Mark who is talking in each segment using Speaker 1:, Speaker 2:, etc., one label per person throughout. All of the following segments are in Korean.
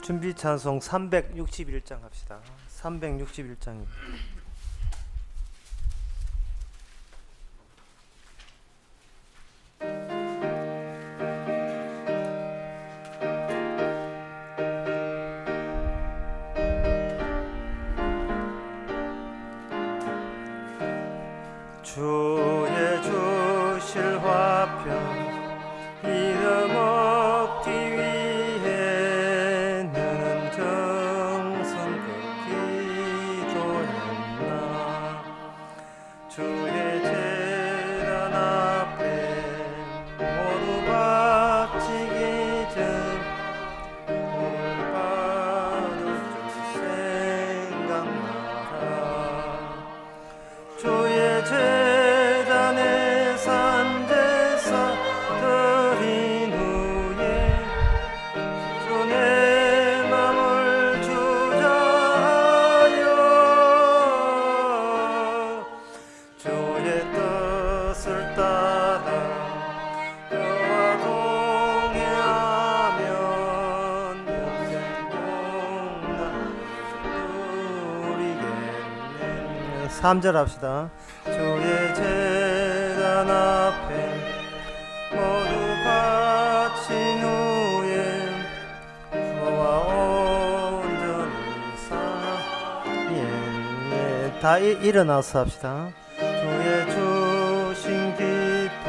Speaker 1: 준비 찬송 361장 합시다. 361장입니다. 주의 주실 화평 이름 얻기 위해 너는 정성껏 기도했나. 주의 제단 앞에 모두 바치기 전 오늘 받을 줄 생각마라. 주의 제단에 산제사 드린 후에 주 내 맘을 주자하여 주의 뜻을 따라 그와 동행하면 영생 복락 누리겠네. 3절 합시다. 주의 제단 앞에 모두 바친 후에 주와 온전히 다 일어나서 합시다. 주의 주신 기쁨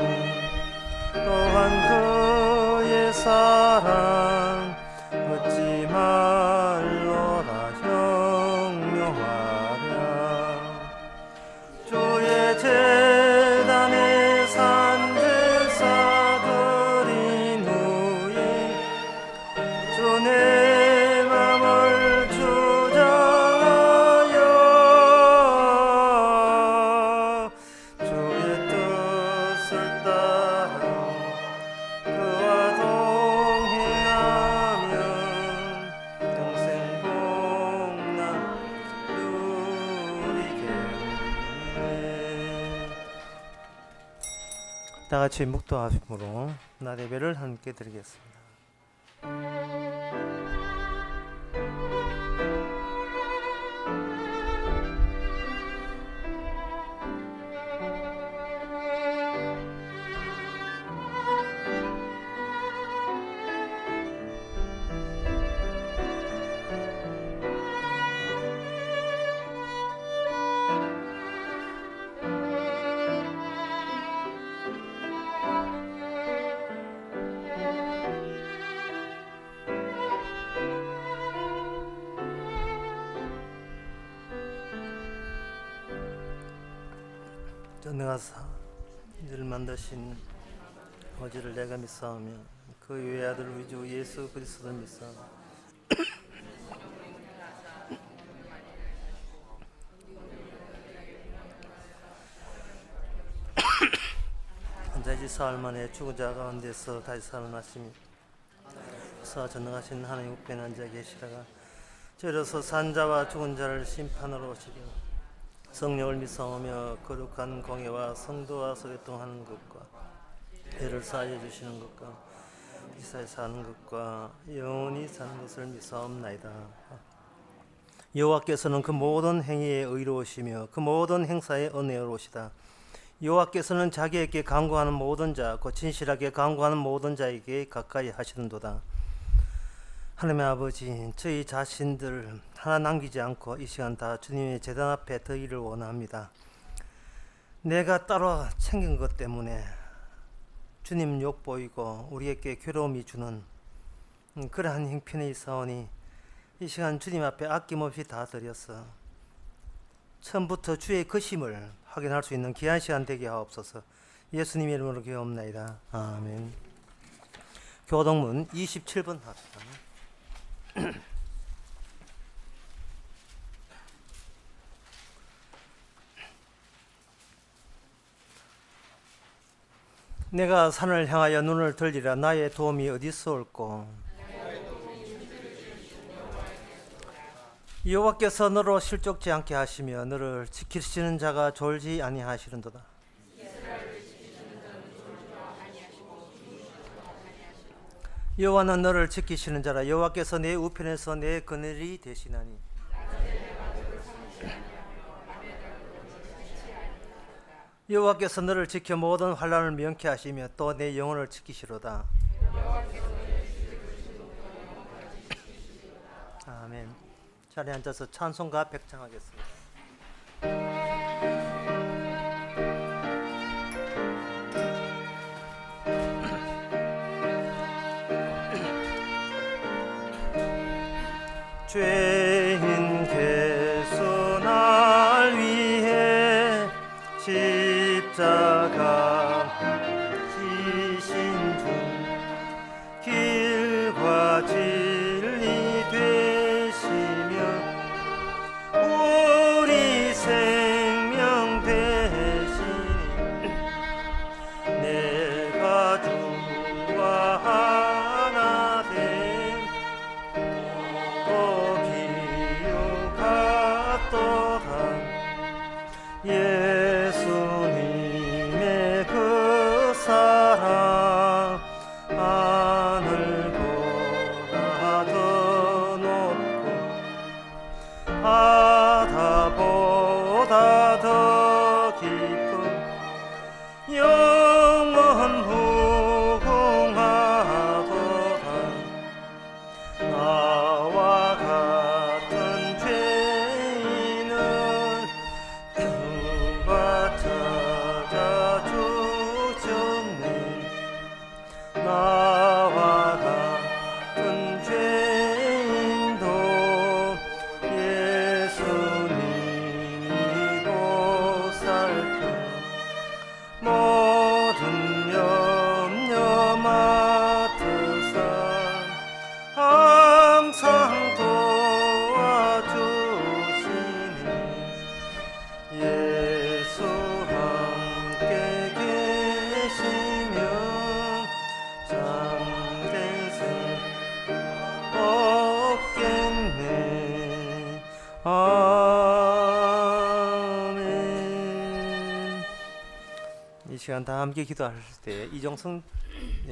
Speaker 1: 또한 그의 사랑 묻지 말로라 형용하랴. 주의 제단에 산제사 드린 후에 주 내 맘을 주장하여 주의 뜻을 따라 그와 동행하면 영생 복락 누리겠네. 다 같이 묵도하심으로 나 예배를 함께 드리겠습니다. 전능하사 이를 만드신 아버지를 내가 믿사오며 그 유의 아들 우리 주 예수 그리스도를 믿사오며 한자지 사흘 만에 죽은 자 가운데서 다시 살아나시며 사 전능하신 하나님 우편에 앉아 계시다가 저로서 산자와 죽은 자를 심판하러 오시리라. 성령을 믿사오며 거룩한 공예와 성도와 소교통하는 것과 죄를 사하여 주시는 것과 이사에 사는 것과 영원히 사는 것을 믿사옵나이다. 여호와께서는 그 모든 행위에 의로우시며 그 모든 행사에 은혜로우시다. 여호와께서는 자기에게 간구하는 모든 자 곧 진실하게 간구하는 모든 자에게 가까이 하시는도다. 하나님의 아버지, 저희 자신들 하나 남기지 않고 이 시간 다 주님의 제단 앞에 드리기를 원합니다. 내가 따로 챙긴 것 때문에 주님 욕보이고 우리에게 괴로움이 주는 그러한 형편에 있사오니 이 시간 주님 앞에 아낌없이 다 드렸어. 처음부터 주의 거심을 확인할 수 있는 귀한 시간 되게 하옵소서. 예수님 이름으로 기도옵나이다. 아멘. 교동문 27번 합시다. 내가 산을 향하여 눈을 들리라. 나의 도움이 어디서 올꼬. 여호와께서 너로 실족지 않게 하시며 너를 지키시는 자가 졸지 아니하시는도다. 여호와는 너를 지키시는 자라. 여호와께서 내 우편에서 내 그늘이 되시나니. 여호와께서 너를 지켜 모든 환난을 면케 하시며 또 내 영혼을 지키시로다. 아멘. 자리에 앉아서 찬송가 백창하겠습니다. 죄인께서 날 위해 십자가 지신 주, 길과 진리 되시며 우리 생명 되시니 내가 주와 하나 됨 예수님의 그 사랑 하늘보다 더 높고 바다보다 더 깊은 영원 무궁하도다. 나와 같은 죄인은 누가 찾아주셨네. 나와 같은 죄인도 예수님이 보살펴 모든 염려 맡으사 항상 도와주시니 예수 함께 계시면 잠든 새 없겠네. 아멘. 이 시간 다 함께 기도하실 때 이정성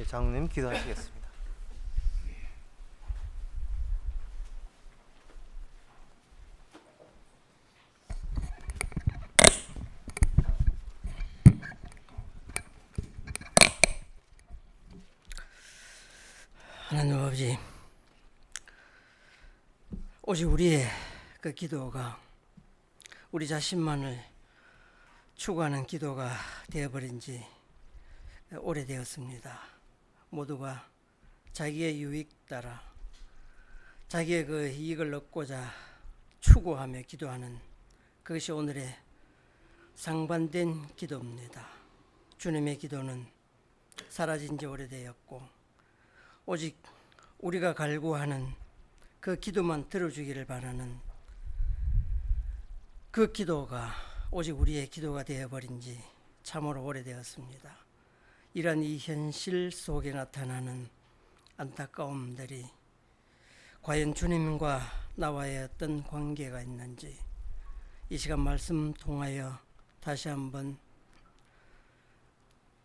Speaker 1: 장로님 기도하시겠습니다.
Speaker 2: 하나님 아버지, 오직 우리의 그 기도가 우리 자신만을 추구하는 기도가 되어버린 지 오래되었습니다. 모두가 자기의 유익 따라 자기의 그 이익을 얻고자 추구하며 기도하는 그것이 오늘의 상반된 기도입니다. 주님의 기도는 사라진 지 오래되었고 오직 우리가 갈구하는 그 기도만 들어주기를 바라는 그 기도가 오직 우리의 기도가 되어버린 지 참으로 오래되었습니다. 이런 이 현실 속에 나타나는 안타까움들이 과연 주님과 나와의 어떤 관계가 있는지 이 시간 말씀 통하여 다시 한번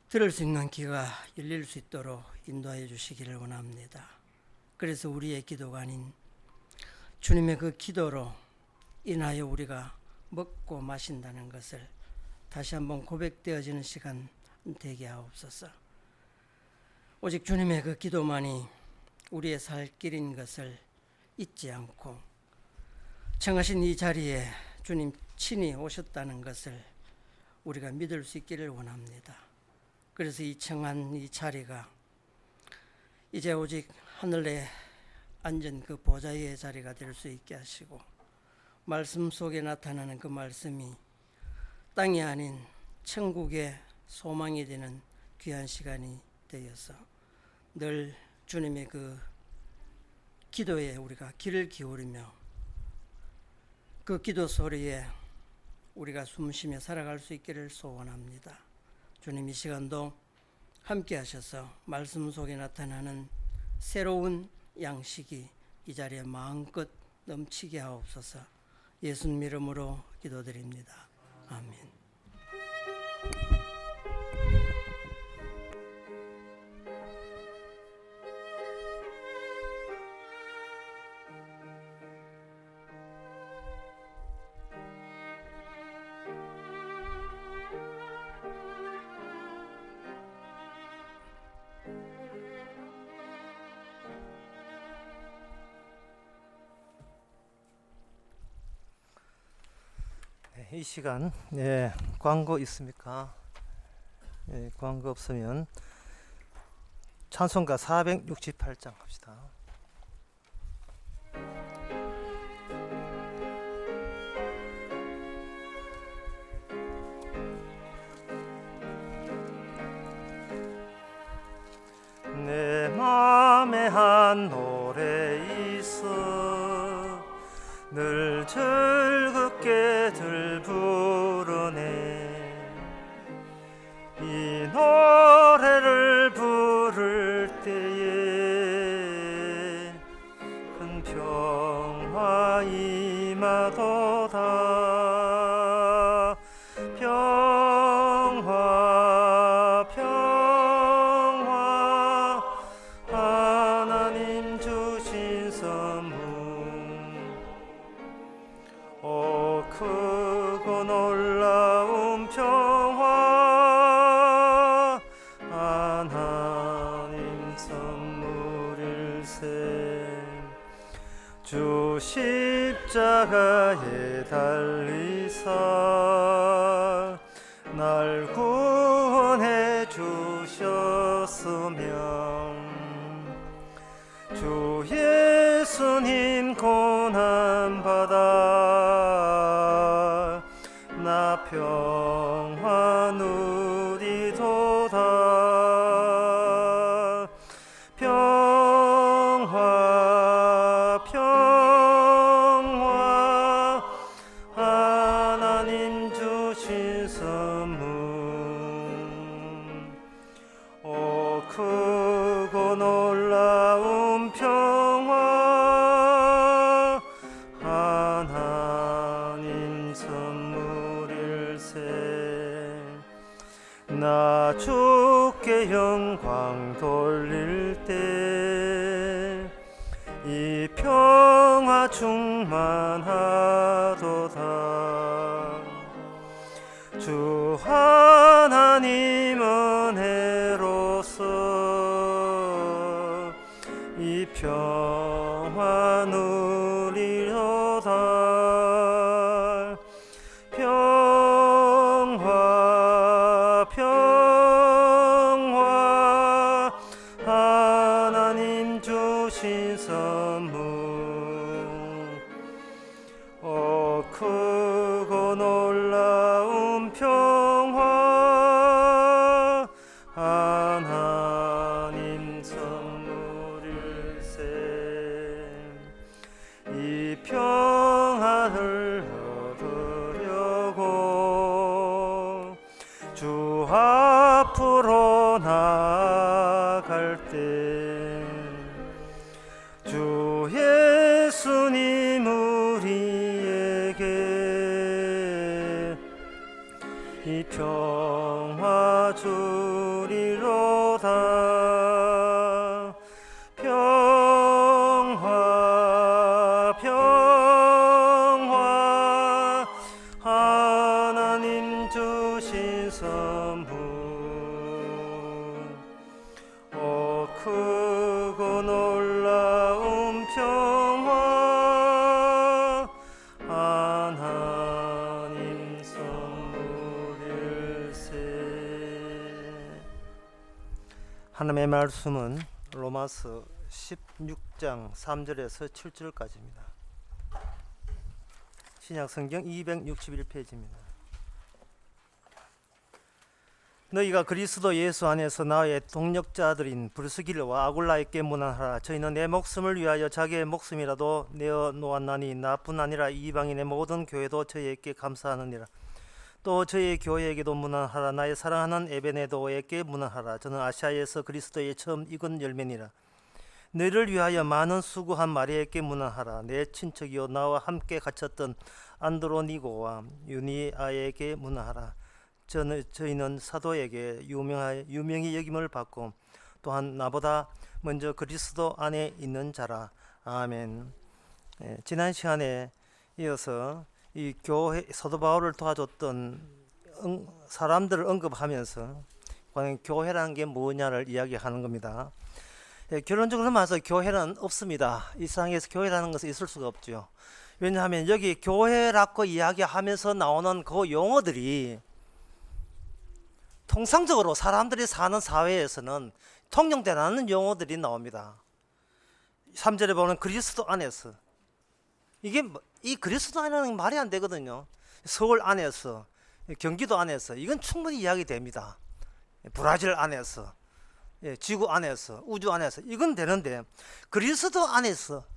Speaker 2: 들을 수 있는 귀가 열릴 수 있도록 인도하여 주시기를 원합니다. 그래서 우리의 기도가 아닌 주님의 그 기도로 인하여 우리가 먹고 마신다는 것을 다시 한번 고백되어지는 시간 되게 하옵소서. 오직 주님의 그 기도만이 우리의 살 길인 것을 잊지 않고 청하신 이 자리에 주님 친히 오셨다는 것을 우리가 믿을 수 있기를 원합니다. 그래서 이 청한 이 자리가 이제 오직 하늘에 앉은 그 보좌의 자리가 될 수 있게 하시고 말씀 속에 나타나는 그 말씀이 땅이 아닌 천국의 소망이 되는 귀한 시간이 되어서 늘 주님의 그 기도에 우리가 귀를 기울이며 그 기도 소리에 우리가 숨쉬며 살아갈 수 있기를 소원합니다. 주님 이 시간도 함께 하셔서 말씀 속에 나타나는 새로운 양식이 이 자리에 마음껏 넘치게 하옵소서. 예수님 이름으로 기도드립니다. 아멘.
Speaker 1: 이 시간 광고 있습니까? 광고 없으면 찬송가 468장 합시다. 내 맘에 한 노래 있어 늘 즐겁게들 부르네. 이 노래를 부를 때에 큰 평화 임하도다. 평화 평화 하나님 주신 선물. 오 크고 놀라운 평화 하나님 선물일세. 주 십자가에 달리사 날 구원해 주셨으며 주 예수님 고난받아 나 평화 누리도다. 평화 평화 하나님 주신 선물. 오 크고 놀라운 평화 하나님 선물일세. 나 주께 영광 돌릴 때 이 평화 충만하도다. 주 하나님 은혜로서 이 평화 누리로다. 평화 평화 하나님 주신 선물. 오 크고 놀라운 평화 하나님 선물일세. 이 평화를 얻으려고 주 앞으로 나아갈 때 주 예수님 우리에게 이 평화 주리로다. 평화 평화 하나님 주신 선물. 오 크고 놀라운 평화 하나님 선물일세. 하나님의 말씀은 로마서 16장 3절에서 7절까지입니다. 신약성경 261페이지입니다. 너희가 그리스도 예수 안에서 나의 동력자들인 브리스길라와 아굴라에게 문안하라. 저희는 내 목숨을 위하여 자기의 목숨이라도 내어 놓았나니 나뿐 아니라 이방인의 모든 교회도 저희에게 감사하느니라. 또 저희 교회에게도 문안하라. 나의 사랑하는 에베네도에게 문안하라. 저는 아시아에서 그리스도의 처음 익은 열매니라. 너희를 위하여 많은 수고한 마리아에게 문안하라. 내 친척이요 나와 함께 갇혔던 안드로니고와 유니아에게 문안하라. 저희는 사도에게 유명히 여김을 받고 또한 나보다 먼저 그리스도 안에 있는 자라. 아멘. 지난 시간에 이어서 이 교회 사도 바울을 도와줬던 사람들을 언급하면서 과연 교회라는 게 뭐냐를 이야기하는 겁니다. 결론적으로 말해서 교회는 없습니다. 이 세상에서 교회라는 것은 있을 수가 없죠. 왜냐하면 여기 교회라고 이야기하면서 나오는 그 용어들이 통상적으로 사람들이 사는 사회에서는 통용되는 용어들이 나옵니다. 3절에 보면 그리스도 안에서, 이게 이 그리스도 안에는 말이 안 되거든요. 서울 안에서, 경기도 안에서, 이건 충분히 이야기됩니다. 브라질 안에서, 지구 안에서, 우주 안에서, 이건 되는데 그리스도 안에서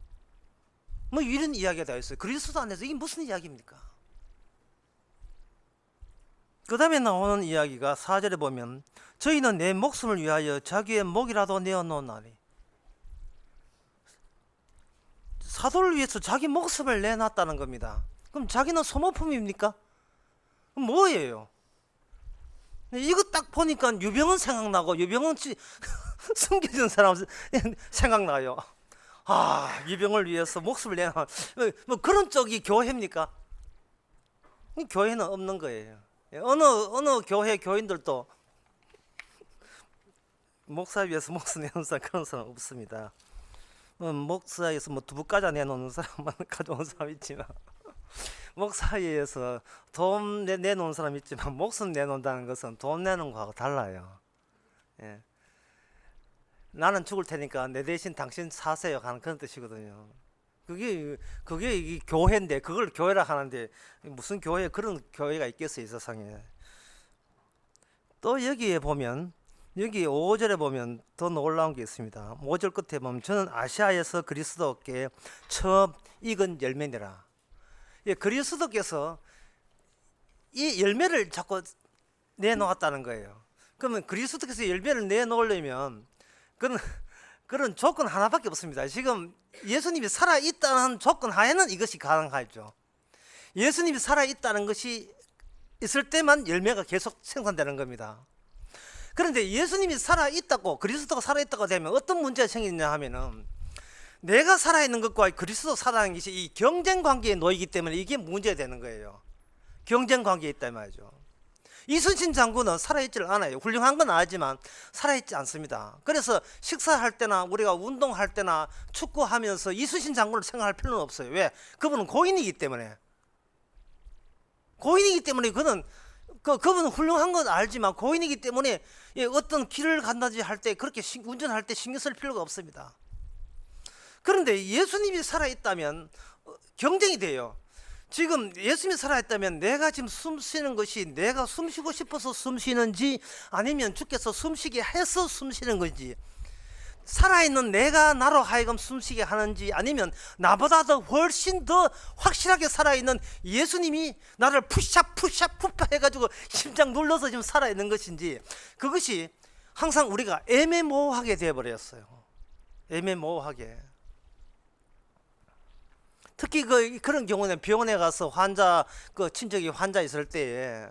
Speaker 1: 뭐 이런 이야기가 되어 있어요. 그리스도 안에서 이게 무슨 이야기입니까? 그 다음에 나오는 이야기가 4절에 보면 저희는 내 목숨을 위하여 자기의 목이라도 내어놓나니, 사도를 위해서 자기 목숨을 내놨다는 겁니다. 그럼 자기는 소모품입니까? 그럼 뭐예요? 이거 딱 보니까 유병헌 생각나고, 유병헌 숨겨진 사람 생각나요. 아, 유병을 위해서 목숨을 내놔, 뭐 그런 쪽이 교회입니까? 교회는 없는 거예요. 어느 교회 교인들도 목사 위해서 목숨 내놓는 사람, 그런 사람 없습니다. 목사에서 뭐 두부 과자 내놓는 사람만 가져온 사람 있지만, 목사에서 돈 내놓는 사람 있지만 목숨 내놓는다는 것은 돈 내는 거하고 달라요. 예. 나는 죽을 테니까 내 대신 당신 사세요 하는 그런 뜻이거든요. 그게 이 교회인데, 그걸 교회라 하는데 무슨 교회, 그런 교회가 있겠어요 이 세상에. 또 여기에 보면, 여기 5절에 보면 더 놀라운 게 있습니다. 5절 끝에 보면 저는 아시아에서 그리스도께 처음 익은 열매니라. 그리스도께서 이 열매를 자꾸 내놓았다는 거예요. 그러면 그리스도께서 열매를 내놓으려면 그런 조건 하나밖에 없습니다. 지금 예수님이 살아있다는 조건 하에는 이것이 가능하죠. 예수님이 살아있다는 것이 있을 때만 열매가 계속 생산되는 겁니다. 그런데 예수님이 살아있다고, 그리스도가 살아있다고 되면 어떤 문제가 생기냐 하면은, 내가 살아있는 것과 그리스도 살아있는 것이 이 경쟁 관계에 놓이기 때문에 이게 문제가 되는 거예요. 경쟁 관계에 있다 말이죠. 이순신 장군은 살아있지를 않아요. 훌륭한 건 아니지만 살아있지 않습니다. 그래서 식사할 때나 우리가 운동할 때나 축구하면서 이순신 장군을 생각할 필요는 없어요. 왜? 그분은 고인이기 때문에. 그분은 훌륭한 건 알지만 고인이기 때문에 어떤 길을 간다든지 할 때, 그렇게 운전할 때 신경 쓸 필요가 없습니다. 그런데 예수님이 살아있다면 경쟁이 돼요. 지금 예수님이 살아있다면 내가 지금 숨 쉬는 것이 내가 숨 쉬고 싶어서 숨 쉬는지, 아니면 주께서 숨쉬게 해서 숨 쉬는 건지, 살아있는 내가 나로 하여금 숨쉬게 하는지, 아니면 나보다 더 훨씬 더 확실하게 살아있는 예수님이 나를 푸샵 해가지고 심장 눌러서 지금 살아있는 것인지, 그것이 항상 우리가 애매모호하게 되어버렸어요. 애매모호하게. 특히 그런 경우는 병원에 가서 친척이 환자 있을 때에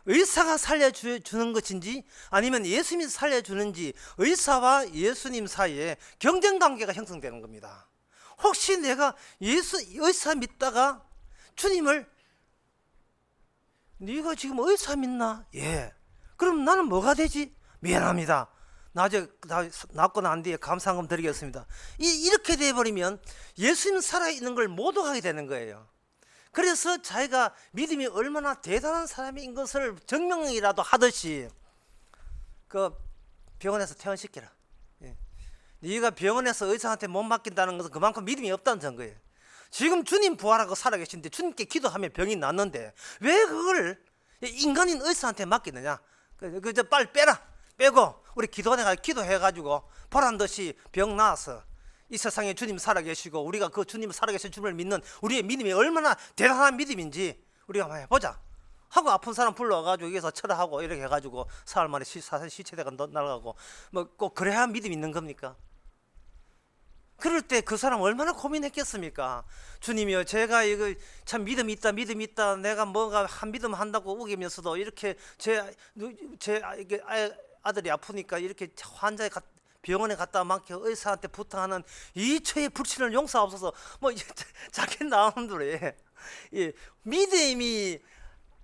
Speaker 1: 의사가 살려주는 것인지, 아니면 예수님이 살려주는지, 의사와 예수님 사이에 경쟁관계가 형성되는 겁니다. 혹시 내가 의사 믿다가 주님을, 네가 지금 의사 믿나? 예. 그럼 나는 뭐가 되지? 미안합니다. 나중에 낫고 난 뒤에 감사금 드리겠습니다. 이렇게 돼버리면 예수님 살아있는 걸 모독하게 되는 거예요. 그래서 자기가 믿음이 얼마나 대단한 사람인 것을 증명이라도 하듯이 그 병원에서 퇴원시켜라. 예. 네가 병원에서 의사한테 못 맡긴다는 것은 그만큼 믿음이 없다는 증거예요. 지금 주님 부활하고 살아계신데 주님께 기도하면 병이 낫는데 왜 그걸 인간인 의사한테 맡기느냐? 빨리 빼고 우리 기도해가지고 보란듯이 병 나아서 이 세상에 주님 살아계시고 우리가 그 주님 살아계신 주님을 믿는 우리의 믿음이 얼마나 대단한 믿음인지 우리가 한번 해보자 하고 아픈 사람 불러가지고 여기서 철하고 이렇게 해가지고 사흘 만에 시체대가 날아가고 뭐 꼭 그래야 믿음이 있는 겁니까? 그럴 때 그 사람 얼마나 고민했겠습니까? 주님이여, 제가 이거 참 믿음이 있다 내가 뭔가 한 믿음 한다고 우기면서도 이렇게 제 아들이 아프니까 이렇게 환자에 병원에 갔다 막혀 의사한테 부탁하는 이 처의 불신을 용서하옵소서. 뭐 자기 나름대로의 믿음이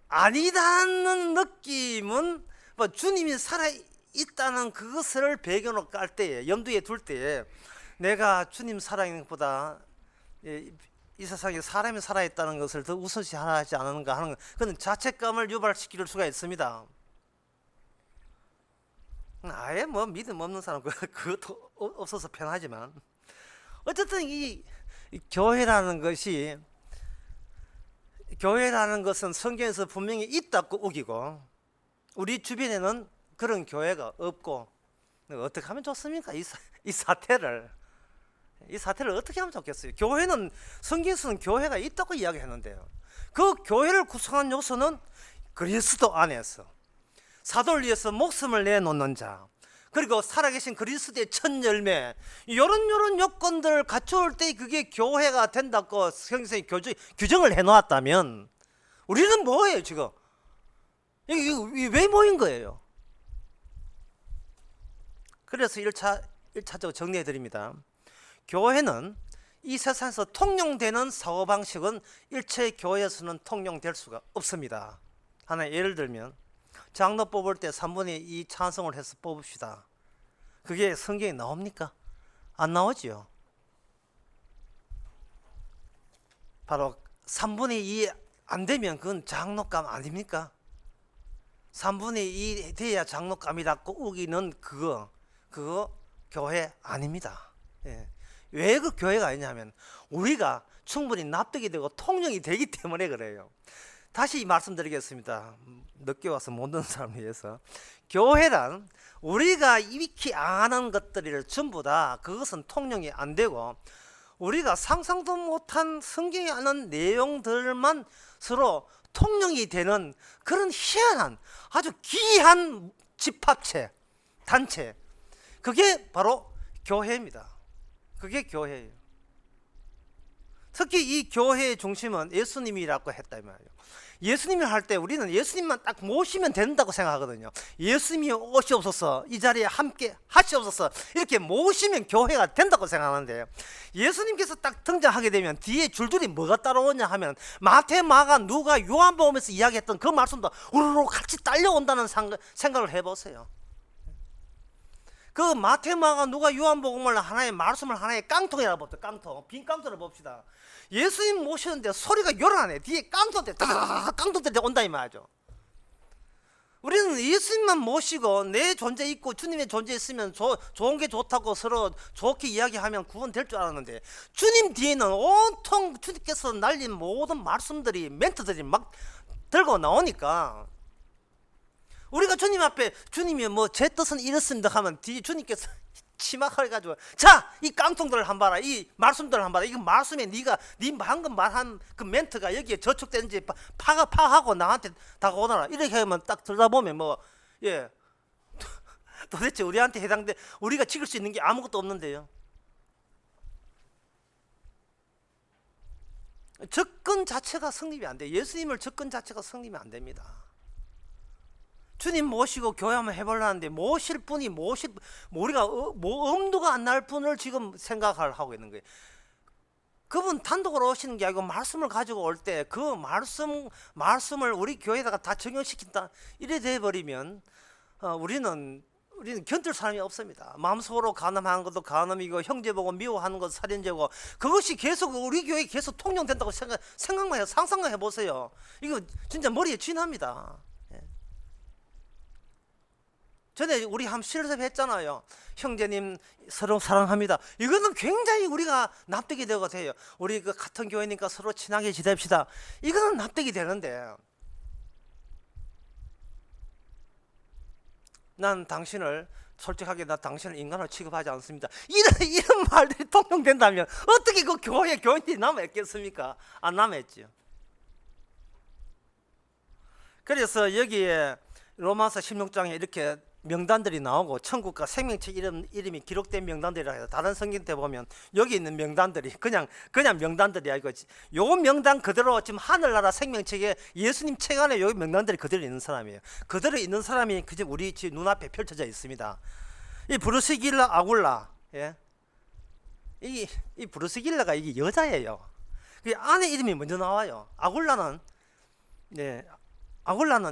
Speaker 1: 아니다는 느낌은 뭐 주님이 살아 있다는 그것을 배경으로 깔 때에, 염두에 둘 때에 내가 주님 살아있는 것보다 이 세상에 사람이 살아있다는 것을 더 우선시하지 않는가 하는 그런 자책감을 유발시킬 수가 있습니다. 아예 뭐 믿음 없는 사람 그것도 없어서 편하지만 어쨌든 이 교회라는 것은 성경에서 분명히 있다고 우기고 우리 주변에는 그런 교회가 없고 어떻게 하면 좋습니까? 이 사태를 어떻게 하면 좋겠어요? 교회는 성경에서는 교회가 있다고 이야기했는데요. 그 교회를 구성한 요소는 그리스도 안에서 사도를 위해서 목숨을 내놓는 자, 그리고 살아계신 그리스도의 첫 열매, 이런 요건들을 갖추을 때 그게 교회가 된다고 성경이 규정을 해놓았다면 우리는 뭐예요 지금? 여기 왜 모인 거예요? 그래서 1차적으로 정리해 드립니다. 교회는 이 세상에서 통용되는 사고방식은 일체 교회에서는 통용될 수가 없습니다. 하나 예를 들면 장로 뽑을 때 3분의 2 찬성을 해서 뽑읍시다. 그게 성경에 나옵니까? 안 나오지요. 바로 3분의 2 안 되면 그건 장로감 아닙니까? 3분의 2 돼야 장로감이라고 우기는 그거 교회 아닙니다. 예. 왜 그 교회가 아니냐면 우리가 충분히 납득이 되고 통용이 되기 때문에 그래요. 다시 말씀드리겠습니다. 늦게 와서 못 듣는 사람을 위해서. 교회란 우리가 익히 아는 것들을 전부 다 그것은 통용이 안 되고 우리가 상상도 못한 성경에 아는 내용들만 서로 통용이 되는 그런 희한한 아주 기이한 집합체, 단체, 그게 바로 교회입니다. 그게 교회예요. 특히 이 교회의 중심은 예수님이라고 했다 이 말이에요. 예수님을 할 때 우리는 예수님만 딱 모시면 된다고 생각하거든요. 예수님이 오시옵소서, 이 자리에 함께 하시옵소서, 이렇게 모시면 교회가 된다고 생각하는데요. 예수님께서 딱 등장하게 되면 뒤에 줄줄이 뭐가 따라오냐 하면 마태, 마가, 누가, 요한복음에서 이야기했던 그 말씀도 우르르 같이 딸려온다는 생각을 해보세요. 그 마태, 마가, 누가, 요한복음을 하나의 말씀을 하나의 깡통이라고 봅시다. 깡통, 빈 깡통을 봅시다. 예수님 모시는데 소리가 요란하네. 뒤에 깡통들 깡통들이 온다 이 말이죠. 우리는 예수님만 모시고 내 존재 있고 주님의 존재 있으면 좋은 게 좋다고 서로 좋게 이야기하면 구원될 줄 알았는데 주님 뒤에는 온통 주님께서 날린 모든 말씀들이 멘트들이 막 들고 나오니까 우리가 주님 앞에 주님이 뭐 제 뜻은 이렇습니다 하면 뒤에 주님께서 치막해 가지고 자, 이 깡통들을 한 봐라. 이 말씀들을 한 봐라. 이거 말씀에 네 방금 말한 그 멘트가 여기에 저촉되는지 파악하고 나한테 다가오너라. 이렇게 하면 딱 들여다보면 도대체 우리한테 해당돼 우리가 지킬 수 있는 게 아무것도 없는데요. 접근 자체가 성립이 안 돼. 예수님을 접근 자체가 성립이 안 됩니다. 주님 모시고 교회 한번 해보려는데 모실 분이 우리가 엄두가 안 날 분을 지금 생각을 하고 있는 거예요. 그분 단독으로 오시는 게 아니고 말씀을 가지고 올 때 그 말씀을 우리 교회에다가 다 적용시킨다 이래 돼버리면 우리는 견딜 사람이 없습니다. 마음속으로 간음하는 것도 간음이고 형제 보고 미워하는 것도 살인죄고 그것이 계속 우리 교회에 계속 통용된다고 생각만 해요. 상상만 해보세요. 이거 진짜 머리에 쥐납니다. 전에 우리 한 실습 했잖아요. 형제님 서로 사랑합니다. 이거는 굉장히 우리가 납득이 되고 돼요. 우리 그 같은 교회니까 서로 친하게 지냅시다. 이거는 납득이 되는데 난 당신을 솔직하게 나 당신을 인간으로 취급하지 않습니다. 이런 말들이 통용된다면 어떻게 그 교회에 교인들이 남아있겠습니까? 안 남아있지요. 그래서 여기에 로마서 16장에 이렇게 명단들이 나오고 천국과 생명책 이름이 기록된 명단들이라 해서 다른 성경때 보면 여기 있는 명단들이 그냥 명단들이 아니고 요 명단 그대로 지금 하늘나라 생명책에 예수님 책 안에 여기 명단들이 그대로 있는 사람이에요. 그대로 있는 사람이 그저 우리 지금 눈앞에 펼쳐져 있습니다. 이 브루스길라 아굴라, 이 브루스길라가 이게 여자예요. 그 안에 이름이 먼저 나와요. 아굴라는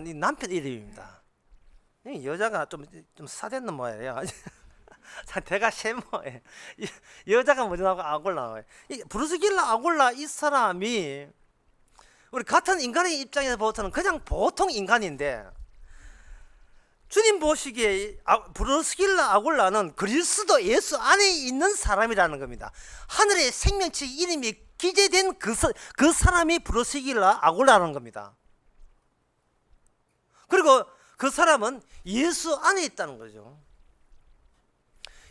Speaker 1: 이 남편 이름입니다. 여자가 좀 사대는 모양이에요. 자, 내가 셰머에 여자가 먼저 나오고 아골라. 이 브루스길라 아골라 이 사람이 우리 같은 인간의 입장에서 보면 그냥 보통 인간인데 주님 보시기에 브루스길라 아골라는 그리스도 예수 안에 있는 사람이라는 겁니다. 하늘의 생명체 이름이 기재된 그 사람이 브루스길라 아골라라는 겁니다. 그리고 그 사람은 예수 안에 있다는 거죠.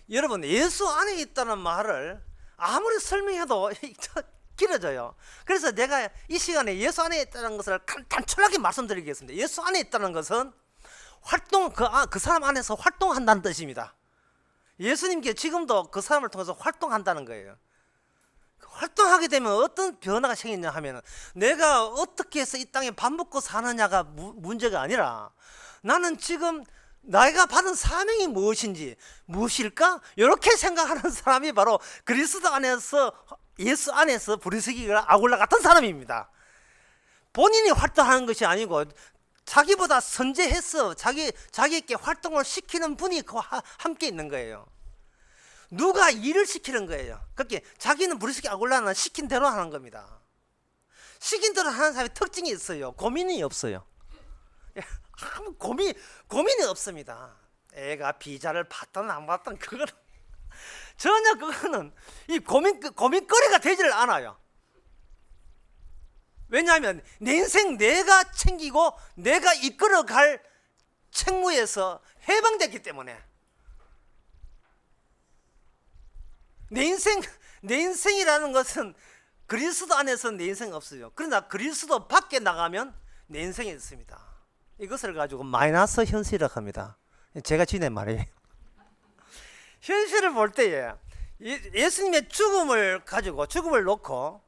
Speaker 1: 여러분, 예수 안에 있다는 말을 아무리 설명해도 길어져요. 그래서 내가 이 시간에 예수 안에 있다는 것을 단촐하게 말씀드리겠습니다. 예수 안에 있다는 것은 그 사람 안에서 활동한다는 뜻입니다. 예수님께 지금도 그 사람을 통해서 활동한다는 거예요. 활동하게 되면 어떤 변화가 생기냐 하면 내가 어떻게 해서 이 땅에 밥 먹고 사느냐가 문제가 아니라 나는 지금 내가 받은 사명이 무엇일까? 이렇게 생각하는 사람이 바로 그리스도 안에서 예수 안에서 브루스길라 아골라 같은 사람입니다. 본인이 활동하는 것이 아니고 자기보다 선제해서 자기에게 활동을 시키는 분이 그와 함께 있는 거예요. 누가 일을 시키는 거예요. 그렇게 자기는 브루스길라 아골라는 시킨 대로 하는 겁니다. 시킨 대로 하는 사람의 특징이 있어요. 고민이 없어요. 아무 고민이 없습니다. 애가 비자를 받든 안 받든 그거는 전혀 그거는 이 고민거리가 되지를 않아요. 왜냐하면 내 인생 내가 챙기고 내가 이끌어갈 책무에서 해방됐기 때문에 내 인생이라는 것은 그리스도 안에서 내 인생 없어요. 그러나 그리스도 밖에 나가면 내 인생이 있습니다. 이것을 가지고 마이너스 현실이라고 합니다. 제가 지낸 말이에요. 현실을 볼 때에 예수님의 죽음을 놓고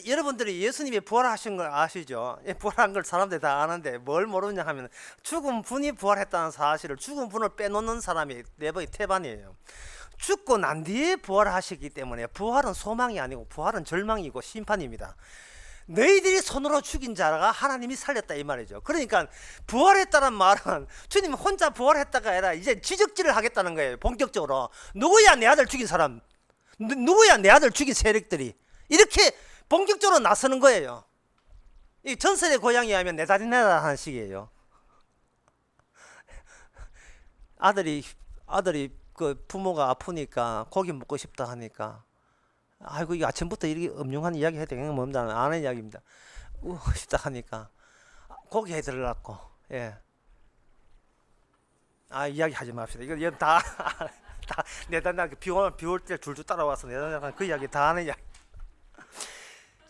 Speaker 1: 여러분들이 예수님이 부활하신 걸 아시죠? 부활한 걸 사람들이 다 아는데 뭘 모르냐 하면 죽은 분이 부활했다는 사실을 죽은 분을 빼놓는 사람이 내버의 태반이에요. 죽고 난 뒤에 부활하시기 때문에 부활은 소망이 아니고 부활은 절망이고 심판입니다. 너희들이 손으로 죽인 자가 하나님이 살렸다 이 말이죠. 그러니까 부활했다는 말은 주님 혼자 부활했다가 아니라 이제 지적질을 하겠다는 거예요. 본격적으로 누구야 내 아들 죽인 사람, 누구야 내 아들 죽인 세력들이, 이렇게 본격적으로 나서는 거예요. 이 전설의 고향에 하면 내 다리 내라 하는 식이에요. 아들이 그 부모가 아프니까 고기 먹고 싶다 하니까 아이고 이게 아침부터 이렇게 음흉한 이야기 해도 되는 건 뭡니다. 아는 이야기입니다. 싶다 하니까 고기 해드리려고. 예. 이야기 하지 맙시다. 이거 다 내단다 비올 때 줄줄 따라와서 내단다 그 이야기 다 하는 이야기.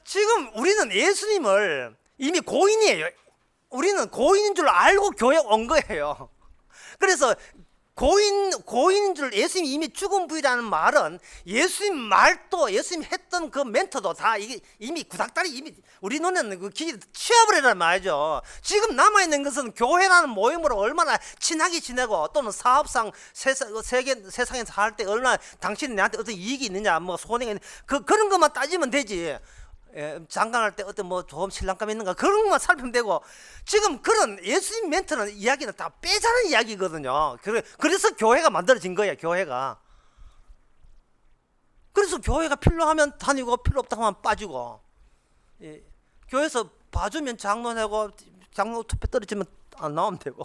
Speaker 1: 지금 우리는 예수님을 이미 고인이에요. 우리는 고인인 줄 알고 교회 온 거예요. 그래서 고인인 줄 예수님이 이미 죽은 부위라는 말은 예수님 말도 예수님 했던 그 멘트도 다 이미 구닥다리 이미 우리 눈에는 그 기 치워버리란 말이죠. 지금 남아있는 것은 교회라는 모임으로 얼마나 친하게 지내고 또는 사업상 세상에서 살 때 얼마나 당신이 내한테 어떤 이익이 있느냐 뭐 손해가 있느냐 그런 것만 따지면 되지. 장가갈 때 어떤 뭐 좋은 신랑감 있는가 그런 것만 살피면 되고 지금 그런 예수님 멘트는 이야기는 다 빼자는 이야기거든요. 그래서 교회가 만들어진 거예요. 교회가. 그래서 교회가 필요하면 다니고 필요 없다 하면 빠지고 교회에서 봐주면 장로내고 장로 투표 떨어지면 안 나오면 되고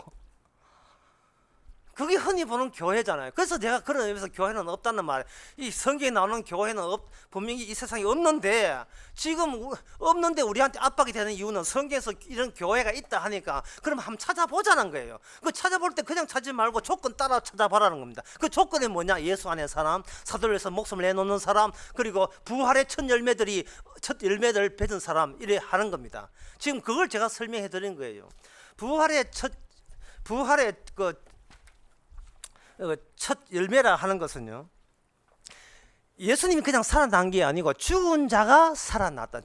Speaker 1: 그게 흔히 보는 교회잖아요. 그래서 제가 그런 의미에서 교회는 없다는 말. 이 성경에 나오는 교회는 분명히 이 세상에 없는데 지금 없는데 우리한테 압박이 되는 이유는 성경에서 이런 교회가 있다 하니까 그럼 한번 찾아보자는 거예요. 그 찾아볼 때 그냥 찾지 말고 조건 따라 찾아보라는 겁니다. 그 조건이 뭐냐? 예수 안에 사람, 사도를 위해서 목숨을 내놓는 사람, 그리고 부활의 첫 열매를 맺은 사람 이래 하는 겁니다. 지금 그걸 제가 설명해 드린 거예요. 부활의 첫 열매라 하는 것은요, 예수님이 그냥 살아난 게 아니고 죽은 자가 살아났다.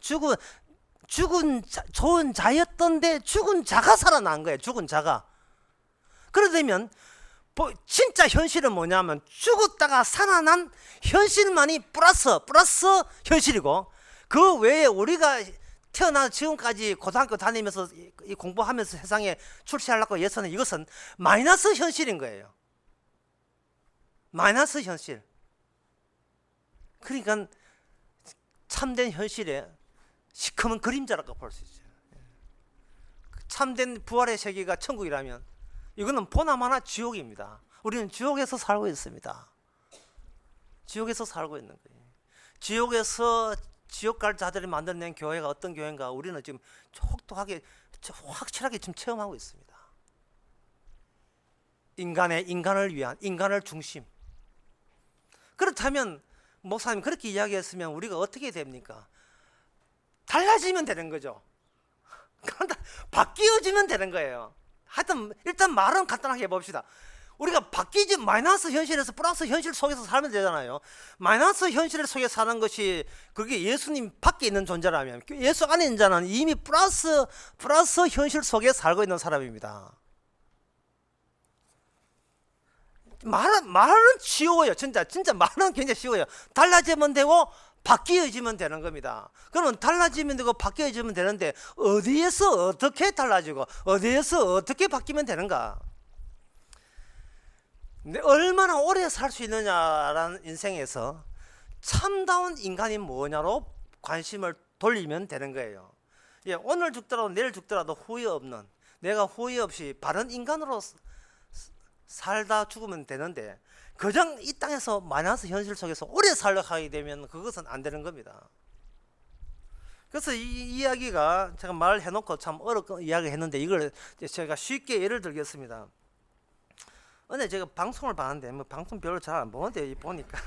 Speaker 1: 좋은 자였던데 죽은 자가 살아난 거예요. 죽은 자가. 그러면 진짜 현실은 뭐냐면 죽었다가 살아난 현실만이 플러스 현실이고 그 외에 우리가 태어나 지금까지 고등학교 다니면서 공부하면서 세상에 출세하려고 해서는 이것은 마이너스 현실인 거예요. 마이너스 현실. 그러니까 참된 현실에 시커먼 그림자라고 볼 수 있어요. 참된 부활의 세계가 천국이라면 이거는 보나마나 지옥입니다. 우리는 지옥에서 살고 있습니다. 지옥에서 살고 있는 거예요. 지옥에서 지옥 갈 자들이 만들어낸 교회가 어떤 교회인가 우리는 지금 혹독하게 확실하게 지금 체험하고 있습니다. 인간을 위한, 인간을 중심. 그렇다면 목사님 그렇게 이야기했으면 우리가 어떻게 됩니까? 달라지면 되는 거죠. 바뀌어지면 되는 거예요. 하여튼 일단 말은 간단하게 해봅시다. 우리가 바뀌지, 마이너스 현실에서 플러스 현실 속에서 살면 되잖아요. 마이너스 현실 속에 사는 것이 그게 예수님 밖에 있는 존재라면, 예수 안에 있는 자는 이미 플러스 현실 속에 살고 있는 사람입니다. 말은 쉬워요. 진짜 말은 굉장히 쉬워요. 달라지면 되고 바뀌어지면 되는 겁니다. 그러면 달라지면 되고 바뀌어지면 되는데 어디에서 어떻게 달라지고 어디에서 어떻게 바뀌면 되는가? 얼마나 오래 살 수 있느냐라는 인생에서 참다운 인간이 뭐냐로 관심을 돌리면 되는 거예요. 예, 오늘 죽더라도 내일 죽더라도 후회 없는, 내가 후회 없이 바른 인간으로 살다 죽으면 되는데 그냥 이 땅에서 마이너스 현실 속에서 오래 살려고 하게 되면 그것은 안 되는 겁니다. 그래서 이 이야기가 제가 말해놓고 참 어렵게 이야기했는데 이걸 제가 쉽게 예를 들겠습니다. 근데 제가 방송을 봤는데 뭐 방송 별로 잘 안 보는데 보니까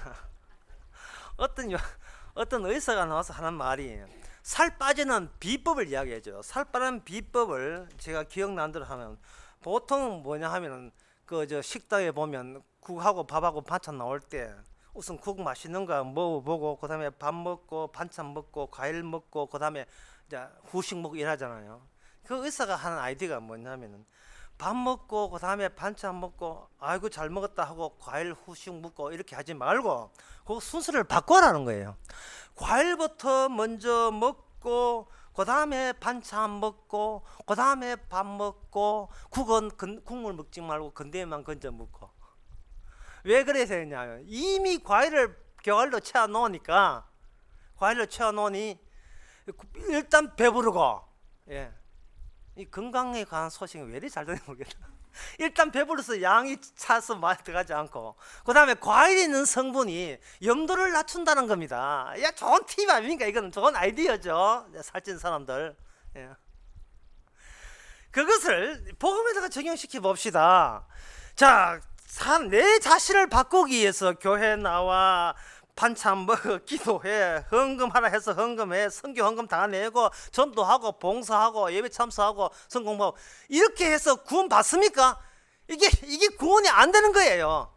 Speaker 1: 어떤 의사가 나와서 하는 말이 살 빠지는 비법을 이야기해줘요. 살 빠지는 비법을 제가 기억나는 대로 하면 보통 뭐냐 하면은 그 식당에 보면 국하고 밥하고 반찬 나올 때 우선 국 맛있는 거 먹어보고 그다음에 밥 먹고 반찬 먹고 과일 먹고 그다음에 이제 후식 먹고 이러잖아요. 그 의사가 하는 아이디어가 뭐냐면은 밥 먹고 그다음에 반찬 먹고 아이고 잘 먹었다 하고 과일 후식 먹고 이렇게 하지 말고 그 순서를 바꿔라는 거예요. 과일부터 먼저 먹고 그다음에 반찬 먹고 그다음에 밥 먹고 국은 국물 먹지 말고 건더기만 건져 먹고. 왜 그래서 했냐면 이미 과일로 채워 놓으니까 일단 배부르고, 예. 이 건강에 관한 소식이 왜 이리 잘 되는지 모르겠다. 일단 배불러서 양이 차서 많이 들어가지 않고 그 다음에 과일에 있는 성분이 염도를 낮춘다는 겁니다. 야, 좋은 팁 아닙니까? 이건 좋은 아이디어죠. 살찐 사람들. 예. 그것을 복음에다가 적용시켜 봅시다. 자, 내 자신을 바꾸기 위해서 교회 나와 반찬 먹어 기도해 헌금하라 해서 헌금해 선교 헌금 다 내고 전도하고 봉사하고 예배 참석하고 성공하고 이렇게 해서 구원 받습니까? 이게 구원이 안 되는 거예요.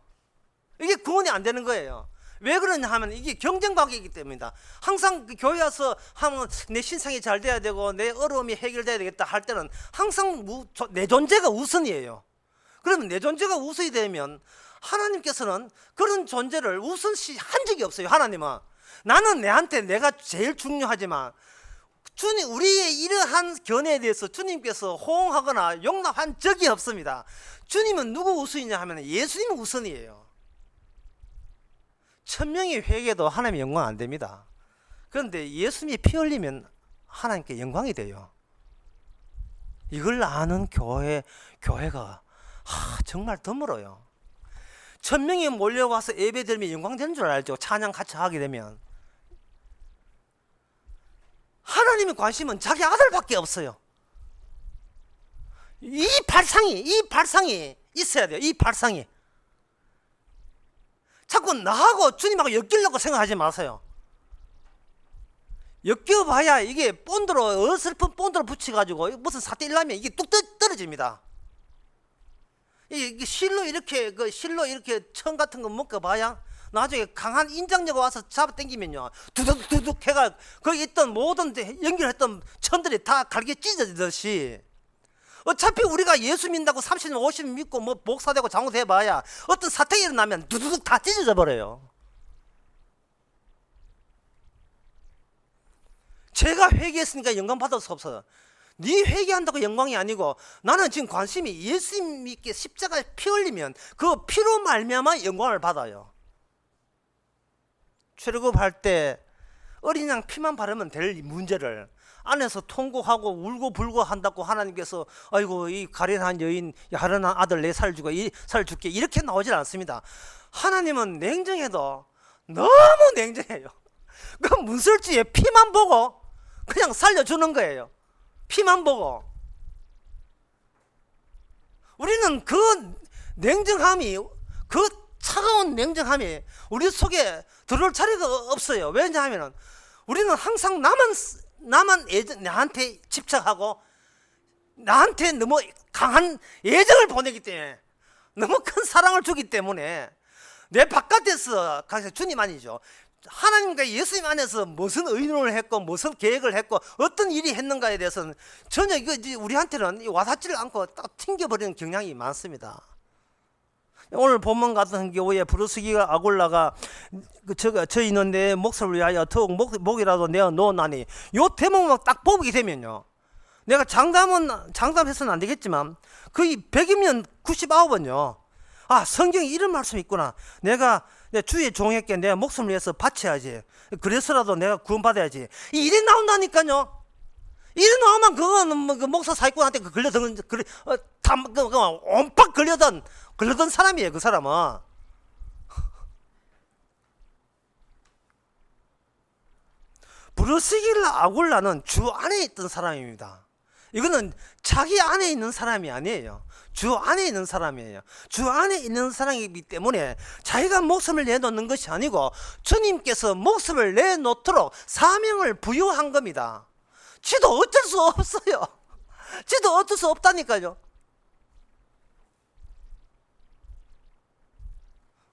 Speaker 1: 이게 구원이 안 되는 거예요. 왜 그러냐 하면 이게 경쟁관계이기 때문이다. 항상 교회 와서 하면 내 신상이 잘 돼야 되고 내 어려움이 해결돼야 되겠다 할 때는 항상 내 존재가 우선이에요. 그러면 내 존재가 우선이 되면 하나님께서는 그런 존재를 우선시 한 적이 없어요. 하나님은 나는 내가 제일 중요하지만 주님, 우리의 이러한 견해에 대해서 주님께서 호응하거나 용납한 적이 없습니다. 주님은 누구 우선이냐 하면 예수님 우선이에요. 천명의 회개도 하나님의 영광 안 됩니다. 그런데 예수님이 피 흘리면 하나님께 영광이 돼요. 이걸 아는 교회가 정말 드물어요. 1000명이 몰려와서 예배드리면 영광되는 줄 알죠. 찬양 같이 하게 되면. 하나님의 관심은 자기 아들밖에 없어요. 이 발상이 있어야 돼요. 이 발상이. 자꾸 나하고 주님하고 엮이려고 생각하지 마세요. 엮여봐야 이게 어설픈 본드로 붙여가지고 무슨 사태 일나면 이게 뚝 떨어집니다. 이게 실로 이렇게 천 같은 거 묶어봐야 나중에 강한 인장녀가 와서 잡아당기면요 두둑두둑 해가 거기 있던 모든 연결했던 천들이 다 갈게 찢어지듯이 어차피 우리가 예수 믿는다고 30년 50년 믿고 뭐 목사되고 장로돼봐야 어떤 사태가 일어나면 두둑 다 찢어져 버려요. 제가 회개했으니까 영광 받을 수 없어요. 네 회개한다고 영광이 아니고 나는 지금 관심이 예수님께 십자가에 피 흘리면 그 피로 말미암아 영광을 받아요. 출애굽할 때 어린 양 피만 바르면 될 문제를 안에서 통곡하고 울고 불고 한다고 하나님께서 아이고 이 가련한 여인 가련한 아들 내 살 주고 이 살 줄게 이렇게 나오질 않습니다. 하나님은 냉정해도 너무 냉정해요. 그 문설주에 피만 보고 그냥 살려주는 거예요. 피만 보고. 우리는 그 냉정함이, 그 차가운 냉정함이 우리 속에 들어올 자리가 없어요. 왜냐하면 우리는 항상 나만 나한테 집착하고 나한테 너무 강한 애정을 보내기 때문에, 너무 큰 사랑을 주기 때문에 내 바깥에서 주님 아니죠. 하나님과 예수님 안에서 무슨 의논을 했고 무슨 계획을 했고 어떤 일이 했는가에 대해서는 전혀 우리한테는 와닿지를 않고 딱 튕겨버리는 경향이 많습니다. 오늘 본문 같은 경우에 부르스기가 아굴라가 저희는 내 목소리를 위하여 더욱 목이라도 내어 놓으나니, 요 대목만 딱 보게 되면요, 내가 장담해서는 안 되겠지만 거의 100이면 99번요, 아 성경에 이런 말씀이 있구나, 내가 내 주의 종에게 내 목숨을 위해서 바쳐야지, 그래서라도 내가 구원받아야지, 이 일이 나온다니까요. 일이 나오면 그거는 그 목사 사기꾼한테 걸려든 온팍 걸려든 사람이에요. 그 사람은 부르시길라 아굴라는 주 안에 있던 사람입니다. 이거는 자기 안에 있는 사람이 아니에요. 주 안에 있는 사람이에요. 주 안에 있는 사람이기 때문에 자기가 목숨을 내놓는 것이 아니고 주님께서 목숨을 내놓도록 사명을 부여한 겁니다. 지도 어쩔 수 없어요. 지도 어쩔 수 없다니까요.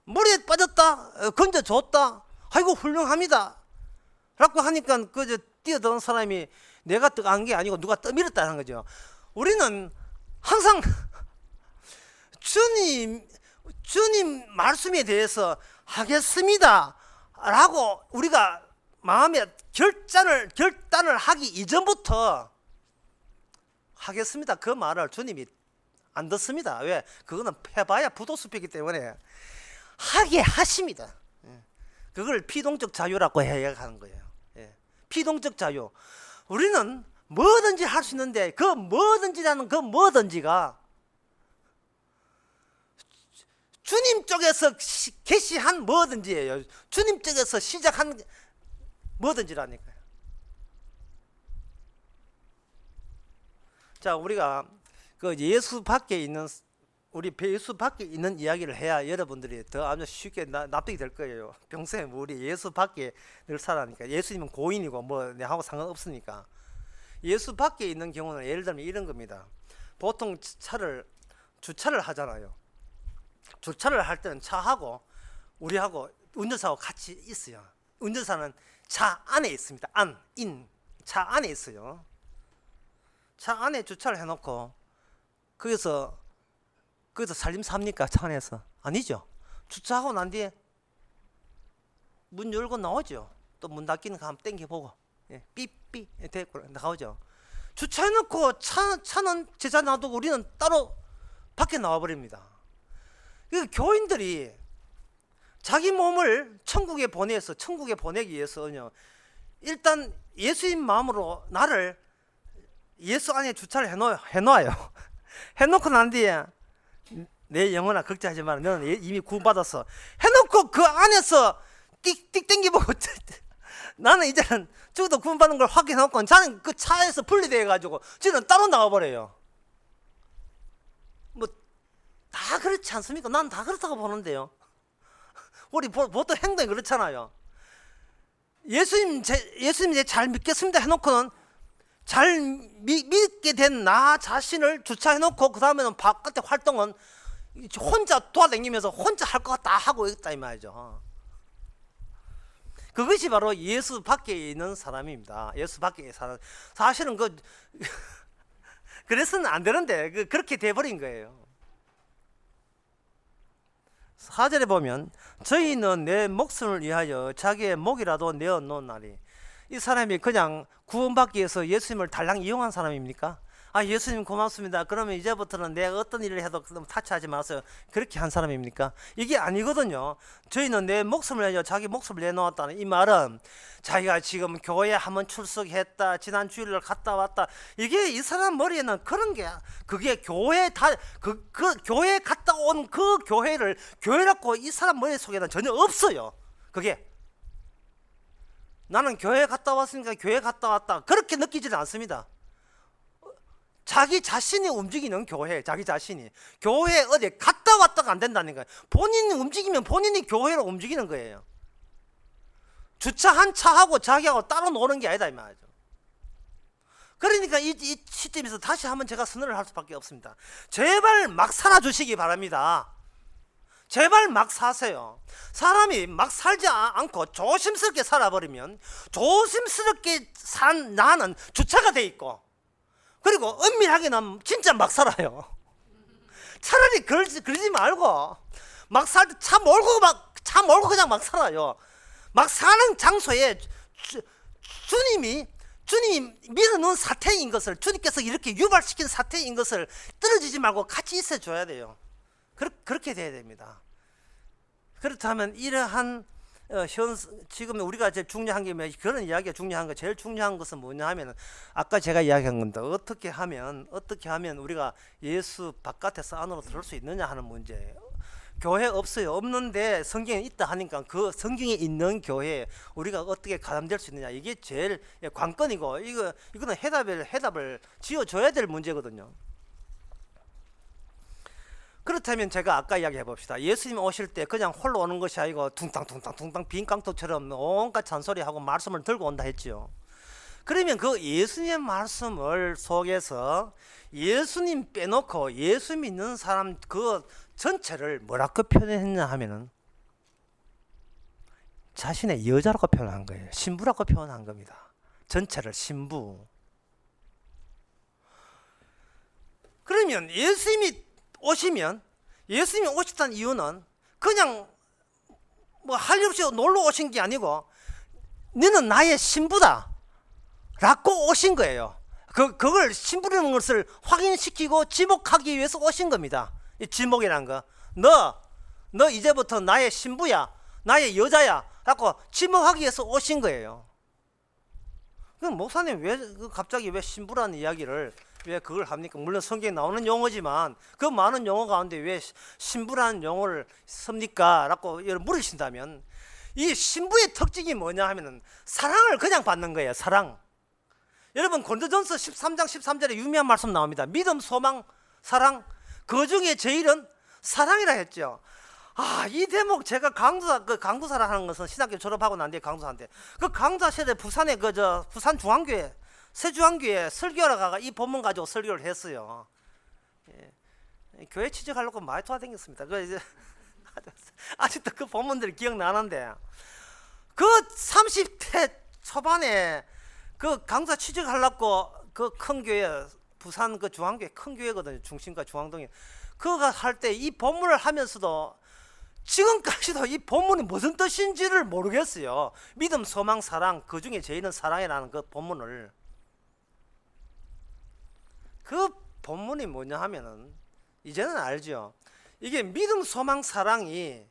Speaker 1: 물에 빠졌다, 건져줬다, 아이고 훌륭합니다 라고 하니까 그저 뛰어드는 사람이 내가 떠간 게 아니고 누가 떠밀었다는 거죠. 우리는 항상 주님 말씀에 대해서 하겠습니다 라고 우리가 마음에 결단을 하기 이전부터 하겠습니다 그 말을 주님이 안 듣습니다. 왜? 그거는 해봐야 부도숲이기 때문에 하게 하십니다. 그걸 피동적 자유라고 해야 하는 거예요. 피동적 자유. 우리는 뭐든지 할 수 있는데 그 뭐든지라는 그 뭐든지가 주님 쪽에서 계시한 뭐든지예요. 주님 쪽에서 시작한 뭐든지라니까요. 자, 우리가 그 예수 밖에 있는, 우리 예수 밖에 있는 이야기를 해야 여러분들이 더 아주 쉽게 납득이 될 거예요. 평소에 우리 예수 밖에 늘 살아니까, 예수님은 고인이고 뭐 내하고 상관없으니까. 예수 밖에 있는 경우는 예를 들면 이런 겁니다. 보통 주차를 하잖아요. 주차를 할 때는 차하고 우리하고 운전사하고 같이 있어요. 운전사는 차 안에 있습니다. 차 안에 있어요. 차 안에 주차를 해놓고 거기서 살림 삽니까? 차 안에서? 아니죠. 주차하고 난 뒤에 문 열고 나오죠. 또 문 닫기는 가면 땡겨보고, 삐삐 대고 나오죠. 주차해놓고 차는 제자 놔두고 우리는 따로 밖에 나와버립니다. 교인들이 자기 몸을 천국에 보내기 위해서요, 일단 예수님 마음으로 나를 예수 안에 주차를 해놓아요. 해놓고 난 뒤에 내 영혼아 걱정하지 마라, 너는 이미 구원받았어 해놓고 그 안에서 띡띡 땡기보고 나는 이제는 저도 구원받은 걸 확인하고 저는 그 차에서 분리돼 가지고 저는 따로 나와버려요. 뭐 다 그렇지 않습니까? 난 다 그렇다고 보는데요. 우리 보통 행동이 그렇잖아요. 예수님 잘 믿겠습니다 해놓고는 잘 믿게 된 나 자신을 주차해놓고 그 다음에는 바깥의 활동은 혼자 돌아다니면서 혼자 할 것 같다 하고 있다 이 말이죠. 그것이 바로 예수 밖에 있는 사람입니다. 예수 밖에 사람. 사실은 그래서는 안 되는데 그렇게 돼버린 거예요. 4절에 보면 저희는 내 목숨을 위하여 자기의 목이라도 내어 놓나니, 이 사람이 그냥 구원받기 위해서 예수님을 달랑 이용한 사람입니까? 아, 예수님 고맙습니다. 그러면 이제부터는 내가 어떤 일을 해도 타치하지 마세요. 그렇게 한 사람입니까? 이게 아니거든요. 저희는 내 목숨을 내줘 자기 목숨을 내놓았다는 이 말은 자기가 지금 교회에 한번 출석했다, 지난 주일날 갔다 왔다, 이게 이 사람 머리에는 그런 게, 그게 교회 그 교회 갔다 온 그 교회를 교회라고 이 사람 머릿속에는 전혀 없어요. 그게 나는 교회 갔다 왔으니까 교회 갔다 왔다, 그렇게 느끼지는 않습니다. 자기 자신이 움직이는 교회, 자기 자신이 교회 어디 갔다 왔다가 안 된다는 거예요. 본인이 움직이면 본인이 교회로 움직이는 거예요. 주차 한 차하고 자기하고 따로 노는 게 아니다 이 말이죠. 그러니까 이 시점에서 다시 한번 제가 선언을 할 수밖에 없습니다. 제발 막 살아주시기 바랍니다. 제발 막 사세요. 사람이 막 살지 않고 조심스럽게 살아버리면 조심스럽게 산 나는 주차가 돼 있고, 그리고 은밀하게는 진짜 막 살아요. 차라리 그러지 말고 막 살 때 차 몰고 그냥 막 살아요. 막 사는 장소에 주님이 믿어놓은 사태인 것을, 주님께서 이렇게 유발시킨 사태인 것을 떨어지지 말고 같이 있어 줘야 돼요. 그렇게 돼야 됩니다. 그렇다면 이러한 지금 우리가 제일 중요한 게 그런 이야기가 중요한 거, 제일 중요한 것은 뭐냐 하면 아까 제가 이야기한 건데, 어떻게 하면 우리가 예수 바깥에서 안으로 들어올 수 있느냐 하는 문제예요. 교회 없어요. 없는데 성경에 있다 하니까 그 성경에 있는 교회에 우리가 어떻게 가담될 수 있느냐, 이게 제일 관건이고, 이거는 해답을 지어줘야 될 문제거든요. 그렇다면 제가 아까 이야기해 봅시다. 예수님 오실 때 그냥 홀로 오는 것이 아니고 둥탕 빈 깡통처럼 온갖 잔소리하고 말씀을 들고 온다 했지요. 그러면 그 예수님의 말씀을 속에서 예수님 빼놓고 예수 믿는 사람 그 전체를 뭐라고 표현했냐 하면은 자신의 여자라고 표현한 거예요. 신부라고 표현한 겁니다. 전체를 신부. 그러면 예수님이 오셨다는 이유는 그냥 뭐 할 일 없이 놀러 오신 게 아니고 너는 나의 신부다 라고 오신 거예요. 그걸 신부라는 것을 확인시키고 지목하기 위해서 오신 겁니다. 이 지목이라는 거, 너 이제부터 나의 신부야, 나의 여자야 라고 지목하기 위해서 오신 거예요. 그럼 목사님 왜 갑자기 왜 신부라는 이야기를 왜 그걸 합니까? 물론 성경에 나오는 용어지만 그 많은 용어 가운데 왜 신부라는 용어를 씁니까? 라고 물으신다면, 이 신부의 특징이 뭐냐 하면은 사랑을 그냥 받는 거예요. 사랑. 여러분 고린도전서 13장 13절에 유명한 말씀 나옵니다. 믿음, 소망, 사랑, 그 중에 제일은 사랑이라 했죠. 이 대목 제가 강도사라 하는 것은 신학교 졸업하고 난 뒤에 강도사인데, 그 강도사 시절에 부산에 부산 중앙교회 세주한교회 설교하러 가가 이 본문 가지고 설교를 했어요. 교회 취직하려고 많이 돌아다녔습니다. 아직도 그 본문들이 기억나는데, 그 30대 초반에 그 강사 취직하려고 그 큰 교회, 부산 그 중앙교회 큰 교회거든요. 중심가 중앙동에. 그거 할 때 이 본문을 하면서도 지금까지도 이 본문이 무슨 뜻인지를 모르겠어요. 믿음, 소망, 사랑, 그 중에 제일은 사랑이라는 그 본문을. 그 본문이 뭐냐 하면은 이제는 알죠. 이게 믿음, 소망, 사랑이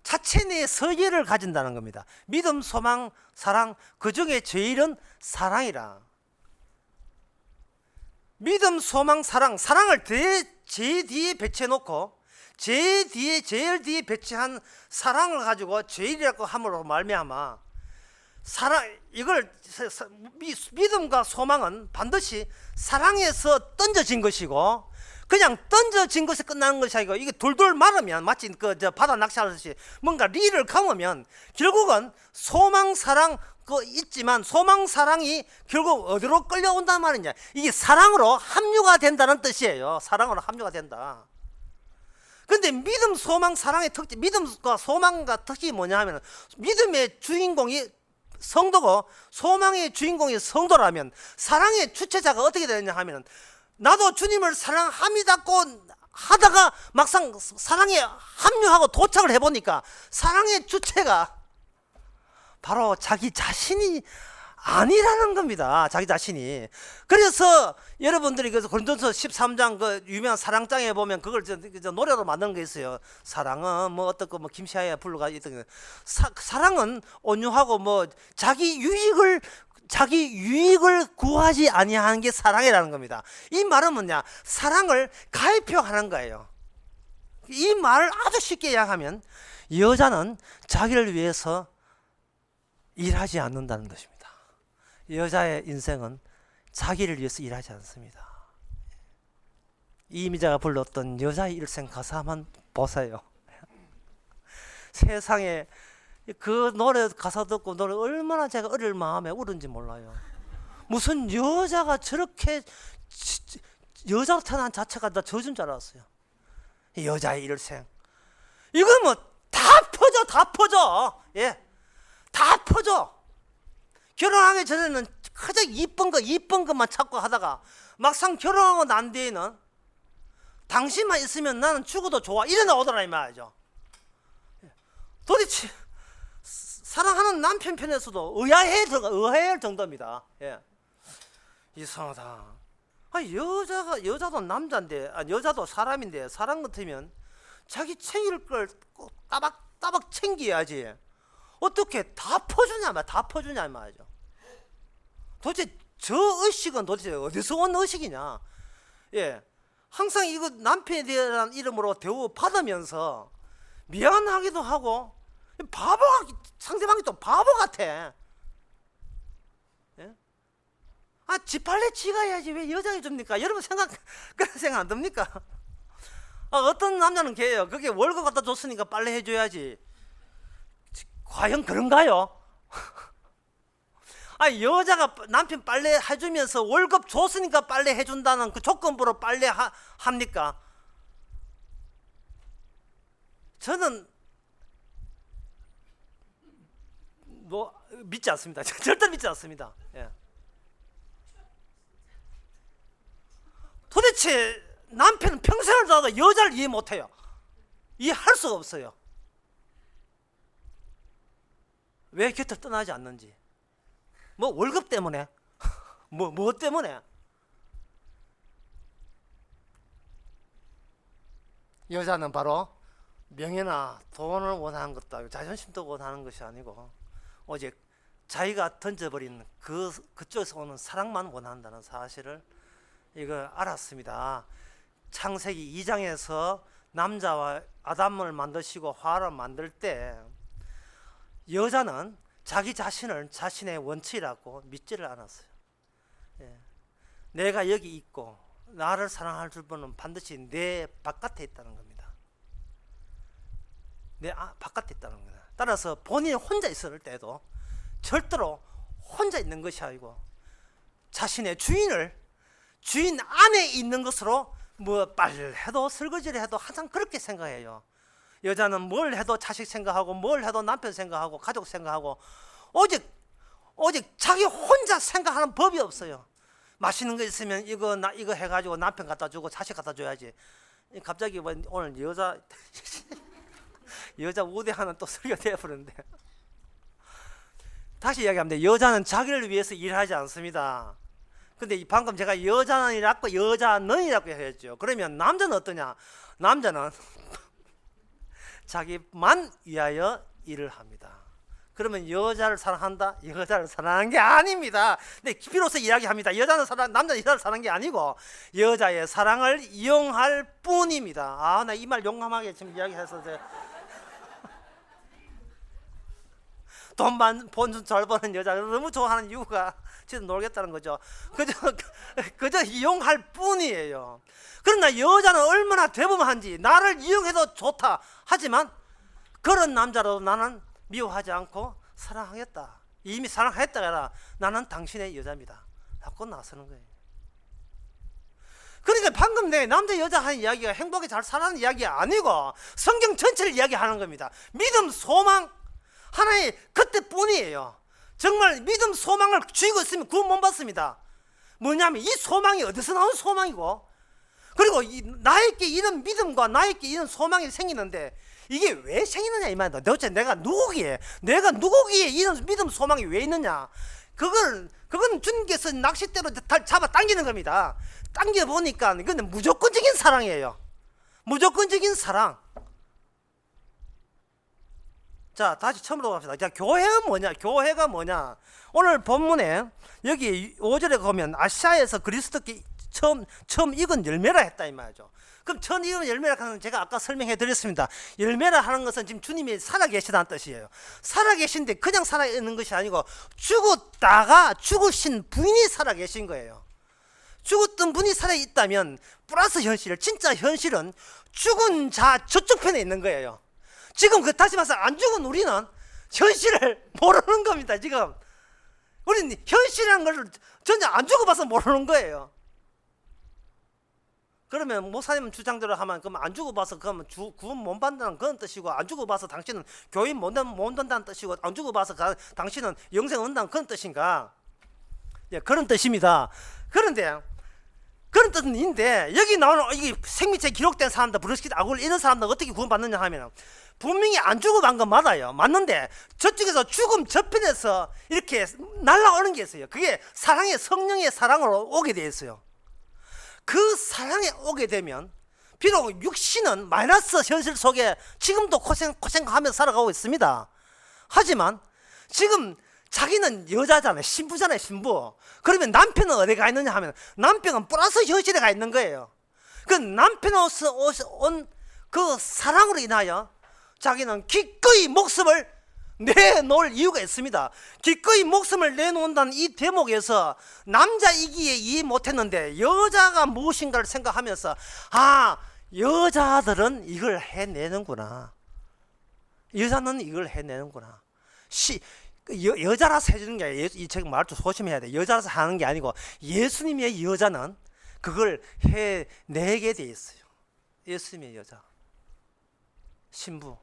Speaker 1: 자체 내에 서열을 가진다는 겁니다. 믿음, 소망, 사랑, 그 중에 제일은 사랑이라. 믿음, 소망, 사랑을 제일 뒤에 배치해놓고 제일 뒤에 배치한 사랑을 가지고 제일이라고 함으로 말미암아 이걸 믿음과 소망은 반드시 사랑에서 던져진 것이고, 그냥 던져진 것에 끝나는 것이 아니고, 이게 돌돌 말으면 마치 바다 낚시하듯이 뭔가 리를 감으면 결국은 소망, 사랑 있지만 소망, 사랑이 결국 어디로 끌려온단 말이냐, 이게 사랑으로 합류가 된다는 뜻이에요. 사랑으로 합류가 된다. 근데 믿음, 소망, 사랑의 특징, 믿음과 소망과 특징이 뭐냐 하면, 믿음의 주인공이 성도고 소망의 주인공이 성도라면 사랑의 주체자가 어떻게 되느냐 하면, 나도 주님을 사랑합니다고 하다가 막상 사랑에 합류하고 도착을 해보니까 사랑의 주체가 바로 자기 자신이 아니라는 겁니다. 자기 자신이. 그래서 여러분들이 그래서 고린도서 13장 그 유명한 사랑장에 보면 그걸 저 노래로 만든 게 있어요. 사랑은 뭐 어떻고 뭐 김시아야 불러가 있던 게 사랑은 온유하고 뭐 자기 유익을 구하지 아니하는 게 사랑이라는 겁니다. 이 말은 뭐냐? 사랑을 가입표하는 거예요. 이 말을 아주 쉽게 이야기하면 여자는 자기를 위해서 일하지 않는다는 것입니다. 여자의 인생은 자기를 위해서 일하지 않습니다. 이미자가 불렀던 여자의 일생 가사만 보세요. 세상에 그 노래 가사 듣고 노래 얼마나 제가 어릴 마음에 울은지 몰라요. 무슨 여자가 저렇게 여자로 태어난 자체가 나 저준 줄 알았어요. 여자의 일생 이거 뭐 다 퍼져. 예, 다 퍼져. 결혼하기 전에는 가장 이쁜 것만 찾고 하다가 막상 결혼하고 난 뒤에는 당신만 있으면 나는 죽어도 좋아 이래 나오더라 이 말이죠. 도대체 사랑하는 남편 편에서도 의아해할 정도입니다. 예. 이상하다. 여자도 남자인데, 여자도 사람인데, 사람 같으면 자기 챙길 걸 꼭 따박 챙겨야지. 어떻게 다 퍼주냐 말이죠. 도대체 저 의식은 도대체 어디서 온 의식이냐? 예. 항상 이거 남편에 대한 이름으로 대우 받으면서 미안하기도 하고 상대방이 또 바보 같아. 예? 지 빨래 지가 해야지 왜 여자가 줍니까? 여러분 그런 생각 안 듭니까? 어떤 남자는 걔예요. 그게 월급 갖다 줬으니까 빨래 해줘야지. 과연 그런가요? 여자가 남편 빨래 해주면서 월급 줬으니까 빨래 해준다는 그 조건부로 빨래 합니까? 저는 믿지 않습니다. 절대 믿지 않습니다. 예. 도대체 남편은 평생을 살아도 여자를 이해 못해요. 이해할 수가 없어요. 왜 곁을 떠나지 않는지. 뭐 월급 때문에? 뭐 때문에? 여자는 바로 명예나 돈을 원하는 것도 아니고 자존심도 원하는 것이 아니고 오직 자기가 던져버린 그쪽에서 오는 사랑만 원한다는 사실을 이거 알았습니다. 창세기 2장에서 남자와 아담을 만드시고 하와를 만들 때 여자는 자기 자신을 자신의 원칙이라고 믿지를 않았어요. 예. 내가 여기 있고 나를 사랑할 분은 반드시 내 바깥에 있다는 겁니다. 내 바깥에 있다는 겁니다. 따라서 본인이 혼자 있을 때도 절대로 혼자 있는 것이 아니고 자신의 주인 안에 있는 것으로 뭐 빨래를 해도 설거지를 해도 항상 그렇게 생각해요. 여자는 뭘 해도 자식 생각하고 뭘 해도 남편 생각하고 가족 생각하고 오직 자기 혼자 생각하는 법이 없어요. 맛있는 거 있으면 이거 해가지고 남편 갖다 주고 자식 갖다 줘야지. 갑자기 오늘 여자 우대하는 또 설교가 되어버렸는데 다시 이야기합니다. 여자는 자기를 위해서 일하지 않습니다. 근데 방금 제가 여자는이라고 했죠. 그러면 남자는 어떠냐? 남자는 자기만 위하여 일을 합니다. 그러면 여자를 사랑한다? 여자를 사랑하는 게 아닙니다. 근데 비로소 이야기합니다. 남자는 여자를 사랑하는 게 아니고 여자의 사랑을 이용할 뿐입니다. 나 이 말 용감하게 지금 이야기해서 돈 잘 버는 여자를 너무 좋아하는 이유가 진짜 놀겠다는 거죠. 그저 이용할 뿐이에요. 그러나 여자는 얼마나 대범한지 나를 이용해도 좋다 하지만 그런 남자로도 나는 미워하지 않고 사랑하겠다. 이미 사랑했다가 아니라 나는 당신의 여자입니다. 자꾸 나서는 거예요. 그러니까 방금 내 남자 여자 하는 이야기가 행복하게 잘 사는 이야기가 아니고 성경 전체를 이야기하는 겁니다. 믿음, 소망 하나의 그때뿐이에요. 정말 믿음, 소망을 쥐고 있으면 구원 못 받습니다. 뭐냐면 이 소망이 어디서 나온 소망이고 그리고 나에게 이런 믿음과 나에게 이런 소망이 생기는데 이게 왜 생기느냐 이 말이다. 도대체 내가 누구기에 이런 믿음, 소망이 왜 있느냐. 그건 주님께서 낚싯대로 잡아 당기는 겁니다. 당겨 보니까 이건 무조건적인 사랑이에요. 무조건적인 사랑. 자, 다시 처음으로 갑시다. 자, 교회가 뭐냐? 교회가 뭐냐? 오늘 본문에 여기 5절에 보면 아시아에서 그리스도께 처음 익은 열매라 했다 이 말이죠. 그럼 처음 익은 열매라 하는 건 제가 아까 설명해 드렸습니다. 열매라 하는 것은 지금 주님이 살아계시다는 뜻이에요. 살아계신데 그냥 살아있는 것이 아니고 죽었다가 죽으신 분이 살아계신 거예요. 죽었던 분이 살아있다면 플러스 현실, 진짜 현실은 죽은 자 저쪽 편에 있는 거예요. 지금 다시 말해서 안 죽은 우리는 현실을 모르는 겁니다. 지금 우리는 현실이라는 걸 전혀 안 죽어봐서 모르는 거예요. 그러면 목사님 주장대로 하면 그럼 안 죽어봐서 그러면 구원 못 받는다는 그런 뜻이고, 안 죽어봐서 당신은 교회 못 된다는 뜻이고, 안 죽어봐서 당신은 영생 얻는다는 그런 뜻인가? 예, 그런 뜻입니다. 그런데 그런 뜻은 있는데 여기 나오는 이 생명체 기록된 사람들, 브루스키 아굴 이런 사람들 어떻게 구원받느냐 하면 분명히 안 죽어간 건 맞아요. 맞는데 저쪽에서 죽음 저편에서 이렇게 날아오는 게 있어요. 그게 사랑의 성령의 사랑으로 오게 돼 있어요. 그 사랑에 오게 되면 비록 육신은 마이너스 현실 속에 지금도 고생하면서 살아가고 있습니다. 하지만 지금 자기는 여자잖아요. 신부잖아요. 신부. 그러면 남편은 어디 가 있느냐 하면 남편은 플러스 현실에 가 있는 거예요. 그 남편으로서 온 그 사랑으로 인하여 자기는 기꺼이 목숨을 내놓을 이유가 있습니다. 기꺼이 목숨을 내놓는다는 이 대목에서 남자이기에 이해 못했는데 여자가 무엇인가를 생각하면서 여자들은 이걸 해내는구나. 여자는 이걸 해내는구나. 여자라서 해주는 게 아니에요. 이 책 말 좀 조심해야 돼. 여자라서 하는 게 아니고 예수님의 여자는 그걸 해내게 돼 있어요. 예수님의 여자, 신부.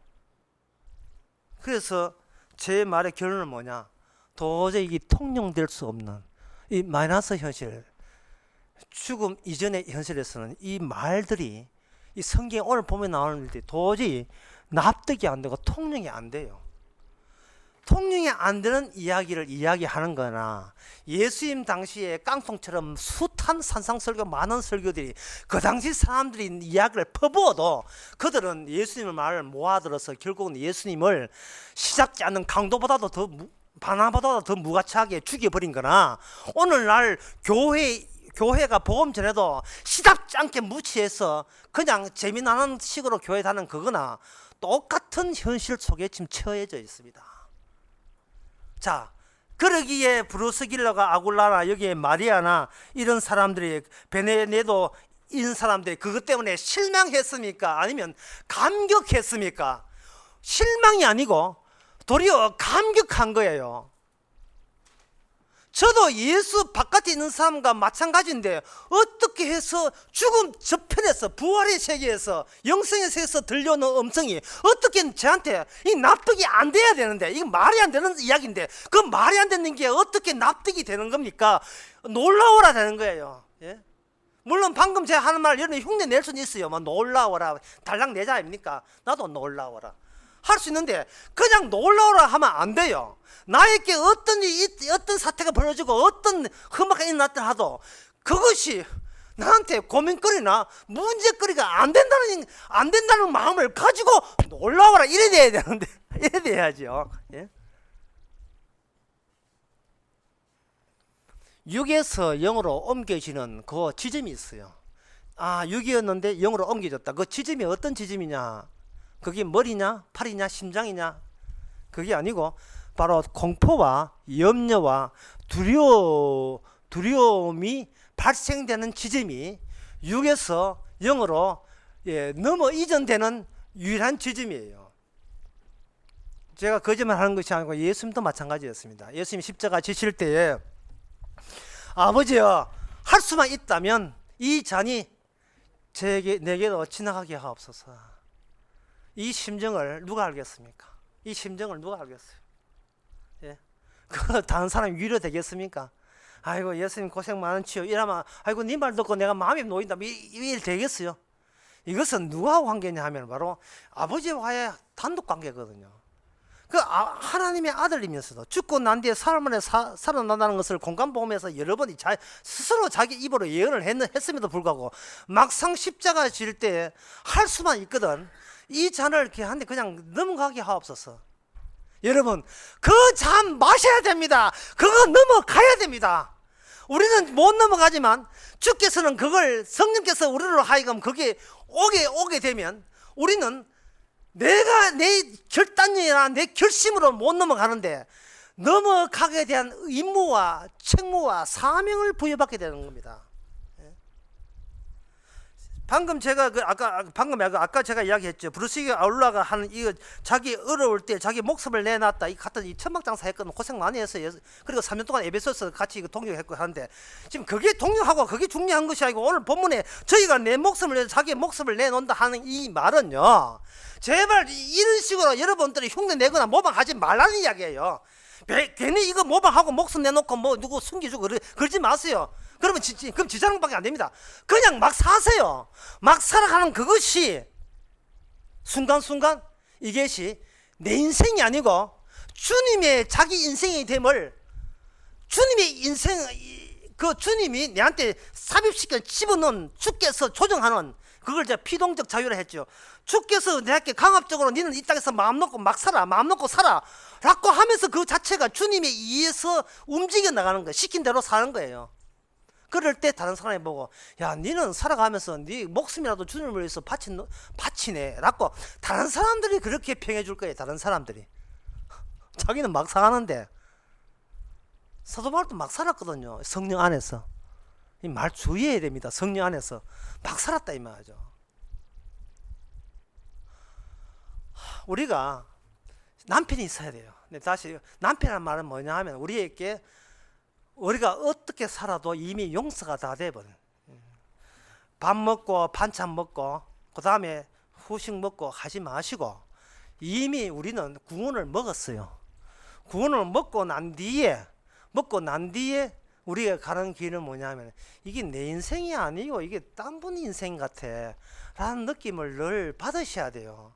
Speaker 1: 그래서 제 말의 결론은 뭐냐? 도저히 이 통용될 수 없는 이 마이너스 현실, 죽음 이전의 현실에서는 이 말들이 이 성경에 오늘 보면 나오는 일들이 도저히 납득이 안 되고 통용이 안 돼요. 통용이 안 되는 이야기를 이야기하는 거나 예수님 당시에 깡통처럼 숱한 산상설교 많은 설교들이 그 당시 사람들이 이야기를 퍼부어도 그들은 예수님의 말을 모아들어서 결국은 예수님을 시작지 않는 강도보다도 더 바나보다도 더 무가치하게 죽여버린 거나 오늘날 교회가 복음 전에도 시답지 않게 무치해서 그냥 재미나는 식으로 교회 다니는 그거나 똑같은 현실 속에 지금 처해져 있습니다. 자, 그러기에 브루스 길러가 아굴라나 여기에 마리아나 이런 사람들이 베네네도 이런 사람들이 그것 때문에 실망했습니까? 아니면 감격했습니까? 실망이 아니고 도리어 감격한 거예요. 저도 예수 바깥에 있는 사람과 마찬가지인데 어떻게 해서 죽음 저편에서 부활의 세계에서 영생의 세계에서 들려오는 음성이 어떻게 저한테 이 납득이 안 돼야 되는데, 이게 말이 안 되는 이야기인데 그 말이 안 되는 게 어떻게 납득이 되는 겁니까? 놀라워라 되는 거예요. 예? 물론 방금 제가 하는 말 여러분 흉내 낼 수는 있어요. 뭐 놀라워라 달랑 내자 아닙니까? 나도 놀라워라 할 수 있는데 그냥 놀라워라 하면 안 돼요. 나에게 어떤 사태가 벌어지고 어떤 험악한 일이 났다 하도 그것이 나한테 고민거리나 문제거리가 안 된다는 마음을 가지고 놀라워라 이래 돼야 되는데 이래 돼야죠. 예? 6에서 0으로 옮겨지는 그 지점이 있어요. 6이었는데 0으로 옮겨졌다. 그 지점이 어떤 지점이냐? 그게 머리냐, 팔이냐, 심장이냐? 그게 아니고 바로 공포와 염려와 두려움이 발생되는 지점이 6에서 0으로 넘어 이전되는 유일한 지점이에요. 제가 거짓말 하는 것이 아니고 예수님도 마찬가지였습니다. 예수님이 십자가 지실 때에 아버지여 할 수만 있다면 이 잔이 내게로 지나가게 하옵소서. 이 심정을 누가 알겠습니까? 이 심정을 누가 알겠어요? 예? 그 다른 사람이 위로되겠습니까? 아이고 예수님 고생 많으시오 이러면 아이고 네 말 듣고 내가 마음이 놓인다 이 일 되겠어요? 이것은 누구하고 관계냐 하면 바로 아버지와의 단독 관계거든요. 하나님의 아들이면서도 죽고 난 뒤에 사흘 만에 살아난다는 것을 공간보험에서 여러 번이 스스로 자기 입으로 예언을 했음에도 불구하고 막상 십자가 질 때 할 수만 있거든. 이 잔을 이렇게 한데 그냥 넘어가게 하옵소서. 여러분, 그 잔 마셔야 됩니다. 그거 넘어가야 됩니다. 우리는 못 넘어가지만 주께서는 그걸, 성령께서 우리로 하여금 거기에 오게 되면 우리는 내가 내 결단이나 내 결심으로 못 넘어가는데 넘어가게 대한 임무와 책무와 사명을 부여받게 되는 겁니다. 방금 제가 아까 제가 이야기했죠. 브루스리 아울라가 하는 이거 자기 어려울 때 자기 목숨을 내놨다. 이 같은 이 천막장사 했거든. 고생 많이 했어요. 그리고 3년 동안 에베소서 같이 이거 동역했고 하는데 지금 그게 동역하고 그게 중요한 것이 아니고 오늘 본문에 저희가 내 목숨을 내서 자기 목숨을 내놓는다 하는 이 말은요. 제발 이런 식으로 여러분들이 흉내 내거나 모방하지 말라는 이야기예요. 괜히 이거 모방하고 목숨 내놓고 뭐 누구 숨기주고 그러지 마세요. 그러면 그럼 지자랑밖에 안 됩니다. 그냥 막 사세요. 막 살아가는 그것이 순간순간 이것이 내 인생이 아니고 주님의 자기 인생이 됨을 주님의 인생 그 주님이 내한테 삽입시켜 집어넣은 주께서 조정하는 그걸 제가 피동적 자유라 했죠. 주께서 내게 강압적으로 너는 이 땅에서 마음 놓고 막 살아, 마음 놓고 살아 라고 하면서 그 자체가 주님에 의해서 움직여 나가는 거예요. 시킨 대로 사는 거예요. 그럴 때 다른 사람이 보고 야 니는 살아가면서 네 목숨이라도 주님을 위해서 바치네 라고 다른 사람들이 그렇게 평해 줄 거예요. 다른 사람들이 자기는 막 사는데 사도 바울도 막 살았거든요. 성령 안에서 이 말 주의해야 됩니다. 성령 안에서 막 살았다 이 말이죠. 우리가 남편이 있어야 돼요. 근데 다시 남편이라는 말은 뭐냐 하면 우리가 어떻게 살아도 이미 용서가 다 돼버린 밥 먹고 반찬 먹고 그 다음에 후식 먹고 하지 마시고 이미 우리는 구원을 먹었어요. 구원을 먹고 난 뒤에 우리가 가는 길은 뭐냐면 이게 내 인생이 아니고 이게 딴 분 인생 같아 라는 느낌을 늘 받으셔야 돼요.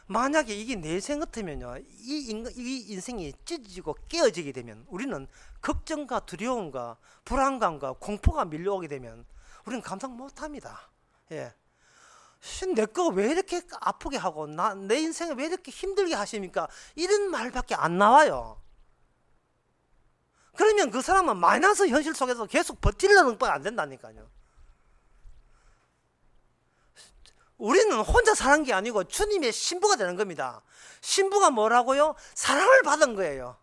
Speaker 1: 만약에 이게 내 인생 같으면요 이 인생이 찢어지고 깨어지게 되면 우리는 걱정과 두려움과 불안감과 공포가 밀려오게 되면 우리는 감당 못합니다. 예. 내 거 왜 이렇게 아프게 하고 내 인생을 왜 이렇게 힘들게 하십니까? 이런 말밖에 안 나와요. 그러면 그 사람은 마이너스 현실 속에서 계속 버틸려는 법 안 된다니까요. 우리는 혼자 사는 게 아니고 주님의 신부가 되는 겁니다. 신부가 뭐라고요? 사랑을 받은 거예요.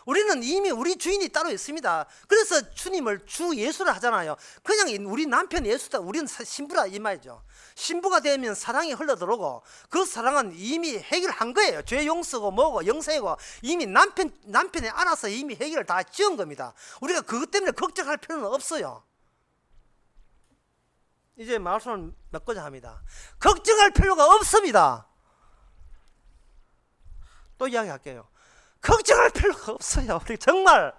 Speaker 1: 우리는 이미 우리 주인이 따로 있습니다. 그래서 주님을 주 예수를 하잖아요. 그냥 우리 남편 예수다. 우리는 신부라 이 말이죠. 신부가 되면 사랑이 흘러들어오고 그 사랑은 이미 해결한 거예요. 죄 용서고 뭐고 영생이고 이미 남편이 알아서 이미 해결을 다 지은 겁니다. 우리가 그것 때문에 걱정할 필요는 없어요. 이제 말씀을 맺고자 합니다. 걱정할 필요가 없습니다. 또 이야기할게요. 걱정할 필요가 없어요. 우리 정말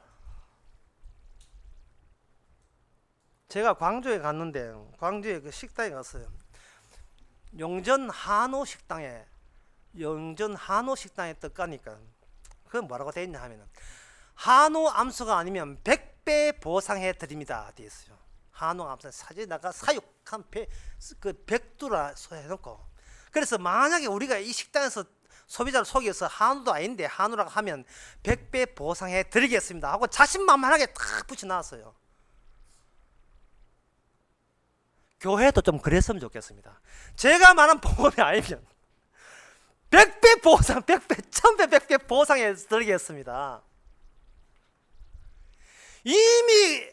Speaker 1: 제가 광주에 갔는데 광주에 그 식당에 갔어요. 영전 한우 식당에 떡 가니까 그건 뭐라고 돼 있냐 하면은 한우 암수가 아니면 100배 보상해 드립니다 돼 있어요. 한우 암수 사진에다가 사육한 그 백두라 해놓고 그래서 만약에 우리가 이 식당에서 소비자를 속여서 한우도 아닌데 한우라고 하면 100배 보상해 드리겠습니다 하고 자신만만하게 딱 붙여놨어요. 교회도 좀 그랬으면 좋겠습니다. 제가 말한 복음이 아니면 100배 보상, 100배, 1000배, 100배 보상해 드리겠습니다. 이미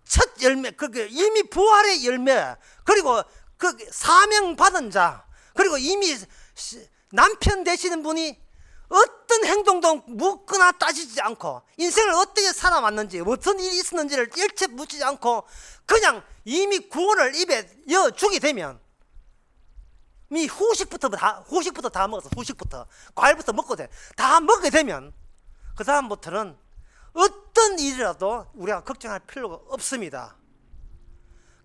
Speaker 1: 첫 열매, 이미 부활의 열매, 그리고 그 사명 받은 자, 그리고 이미 남편 되시는 분이 어떤 행동도 묻거나 따지지 않고 인생을 어떻게 살아왔는지 어떤 일이 있었는지를 일체 묻지 않고 그냥 이미 구원을 입에 여주게 되면 이 후식부터 다 먹었어. 후식부터 과일부터 먹고 다 먹게 되면 그 다음부터는 어떤 일이라도 우리가 걱정할 필요가 없습니다.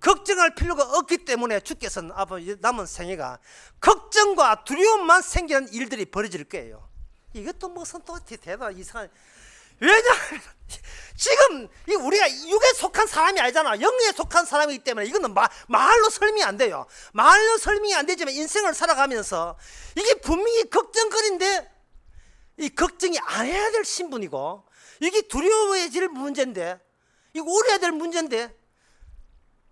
Speaker 1: 걱정할 필요가 없기 때문에 주께서는 앞으로 남은 생애가 걱정과 두려움만 생기는 일들이 벌어질 거예요. 이것도 무슨 또 대단 이상한. 왜냐하면 지금 이 우리가 육에 속한 사람이 아니잖아. 영에 속한 사람이기 때문에 이거는 말로 설명이 안 돼요. 말로 설명이 안 되지만 인생을 살아가면서 이게 분명히 걱정거리인데 이 걱정이 안 해야 될 신분이고, 이게 두려워해질 문제인데, 이거 오래야 될 문제인데,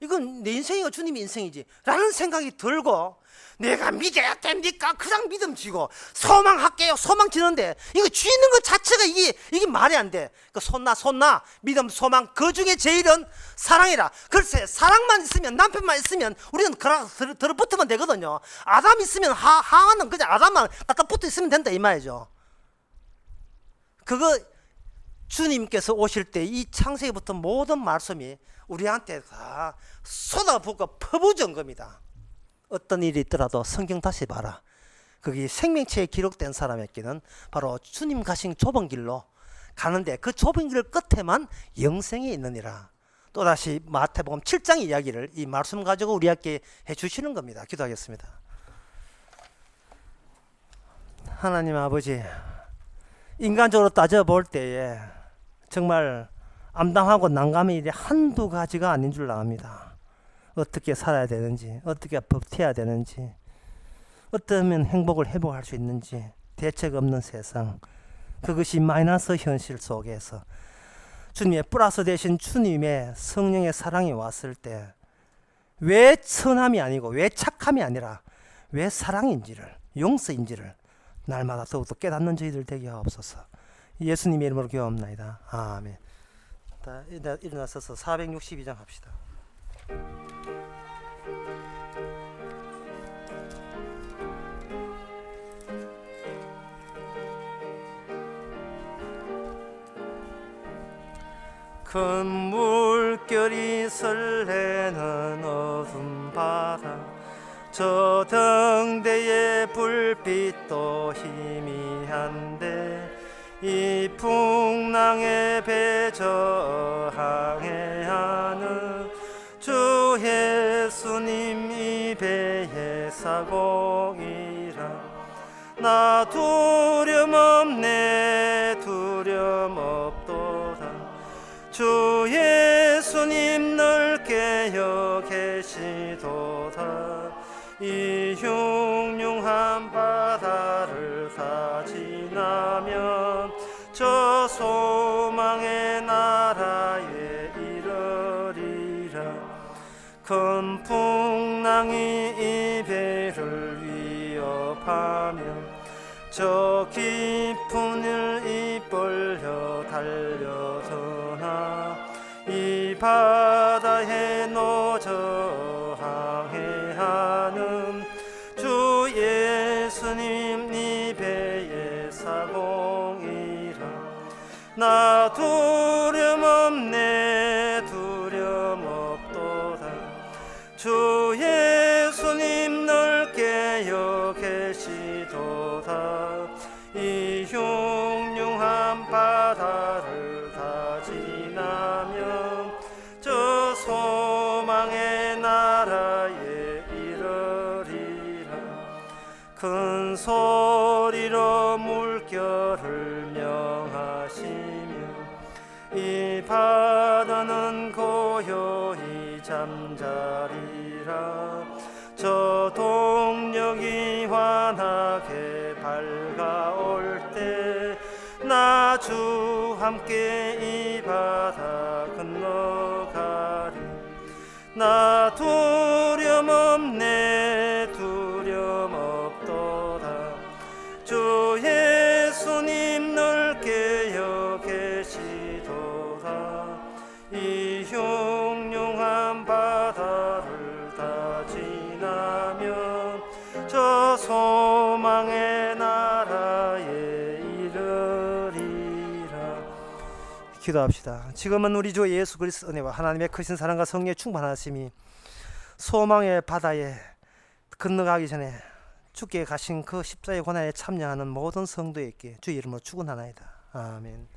Speaker 1: 이건 내 인생이고 주님의 인생이지 라는 생각이 들고, 내가 믿어야 됩니까? 그냥 믿음 지고 소망할게요. 소망 지는데 이거 쥐는 것 자체가 이게 말이 안 돼. 그 손나 믿음 소망 그 중에 제일은 사랑이라. 글쎄 사랑만 있으면, 남편만 있으면 우리는 그냥 들어붙으면 되거든요. 아담 있으면 하와는 그냥 아담만 갖다 붙어 있으면 된다 이 말이죠. 그거 주님께서 오실 때 이 창세기부터 모든 말씀이 우리한테 다 쏟아붓고 퍼부은 겁니다. 어떤 일이 있더라도 성경 다시 봐라. 거기 생명체에 기록된 사람에게는 바로 주님 가신 좁은 길로 가는데 그 좁은 길 끝에만 영생이 있느니라. 또다시 마태복음 7장 이야기를 이 말씀 가지고 우리에게 해주시는 겁니다. 기도하겠습니다. 하나님 아버지, 인간적으로 따져볼 때에 정말 암담하고 난감한 일이 한두 가지가 아닌 줄 압니다. 어떻게 살아야 되는지, 어떻게 버텨야 되는지, 어떠면 행복을 회복할 수 있는지 대책 없는 세상, 그것이 마이너스 현실 속에서 주님의 플러스 대신 주님의 성령의 사랑이 왔을 때 왜 선함이 아니고 왜 착함이 아니라 왜 사랑인지를, 용서인지를 날마다 더욱더 깨닫는 저희들 되게 하옵소서. 예수님의 이름으로 기도합나이다. 아멘. 일어나서서 462장 합시다. 큰 물결이 설레는 어두운 바다, 저 등대의 불빛도 희미한데 이 풍랑에 배 저항해하는 주 예수님 이 배의 사공이라. 나 두려움 없네 두려움 없도다. 주 예수님 늘 깨어 계시도다. 이 흉흉한 바다를 다 지나면 저 소망의 나라에 이르리라. 큰 풍랑이 이 배를 위협하며 저 깊은 일 이끌려 달려드나 이 바다에 노저항해하는 주 예수님 이 배의 사공이라. 나 두려움 없네 두려움 없도다. 주 예수님 늘 깨어 계시도다. 이 흉흉한 바다를 다 지나면 저 소망의 나라에 이르리라. 큰 소리로 물결을 명하시며 이 바다는 고요히 잠자리라. 저 동력이 환하게 밝아올 때 나 주 함께 이 바다 건너가리. 나 두려움 없네 두려움 없도다. 주 예수님 늘 깨어 계시도다. 이 흉흉한 바다를 다 지나면 저 소망의 나라에 기도합시다. 지금은 우리 주 예수 그리스도 은혜와 하나님의 크신 사랑과 성령의 충만하심이 소망의 바다에 건너가기 전에 주께 가신 그 십자의 고난에 참여하는 모든 성도에게 주의 이름으로 축원하나이다. 아멘.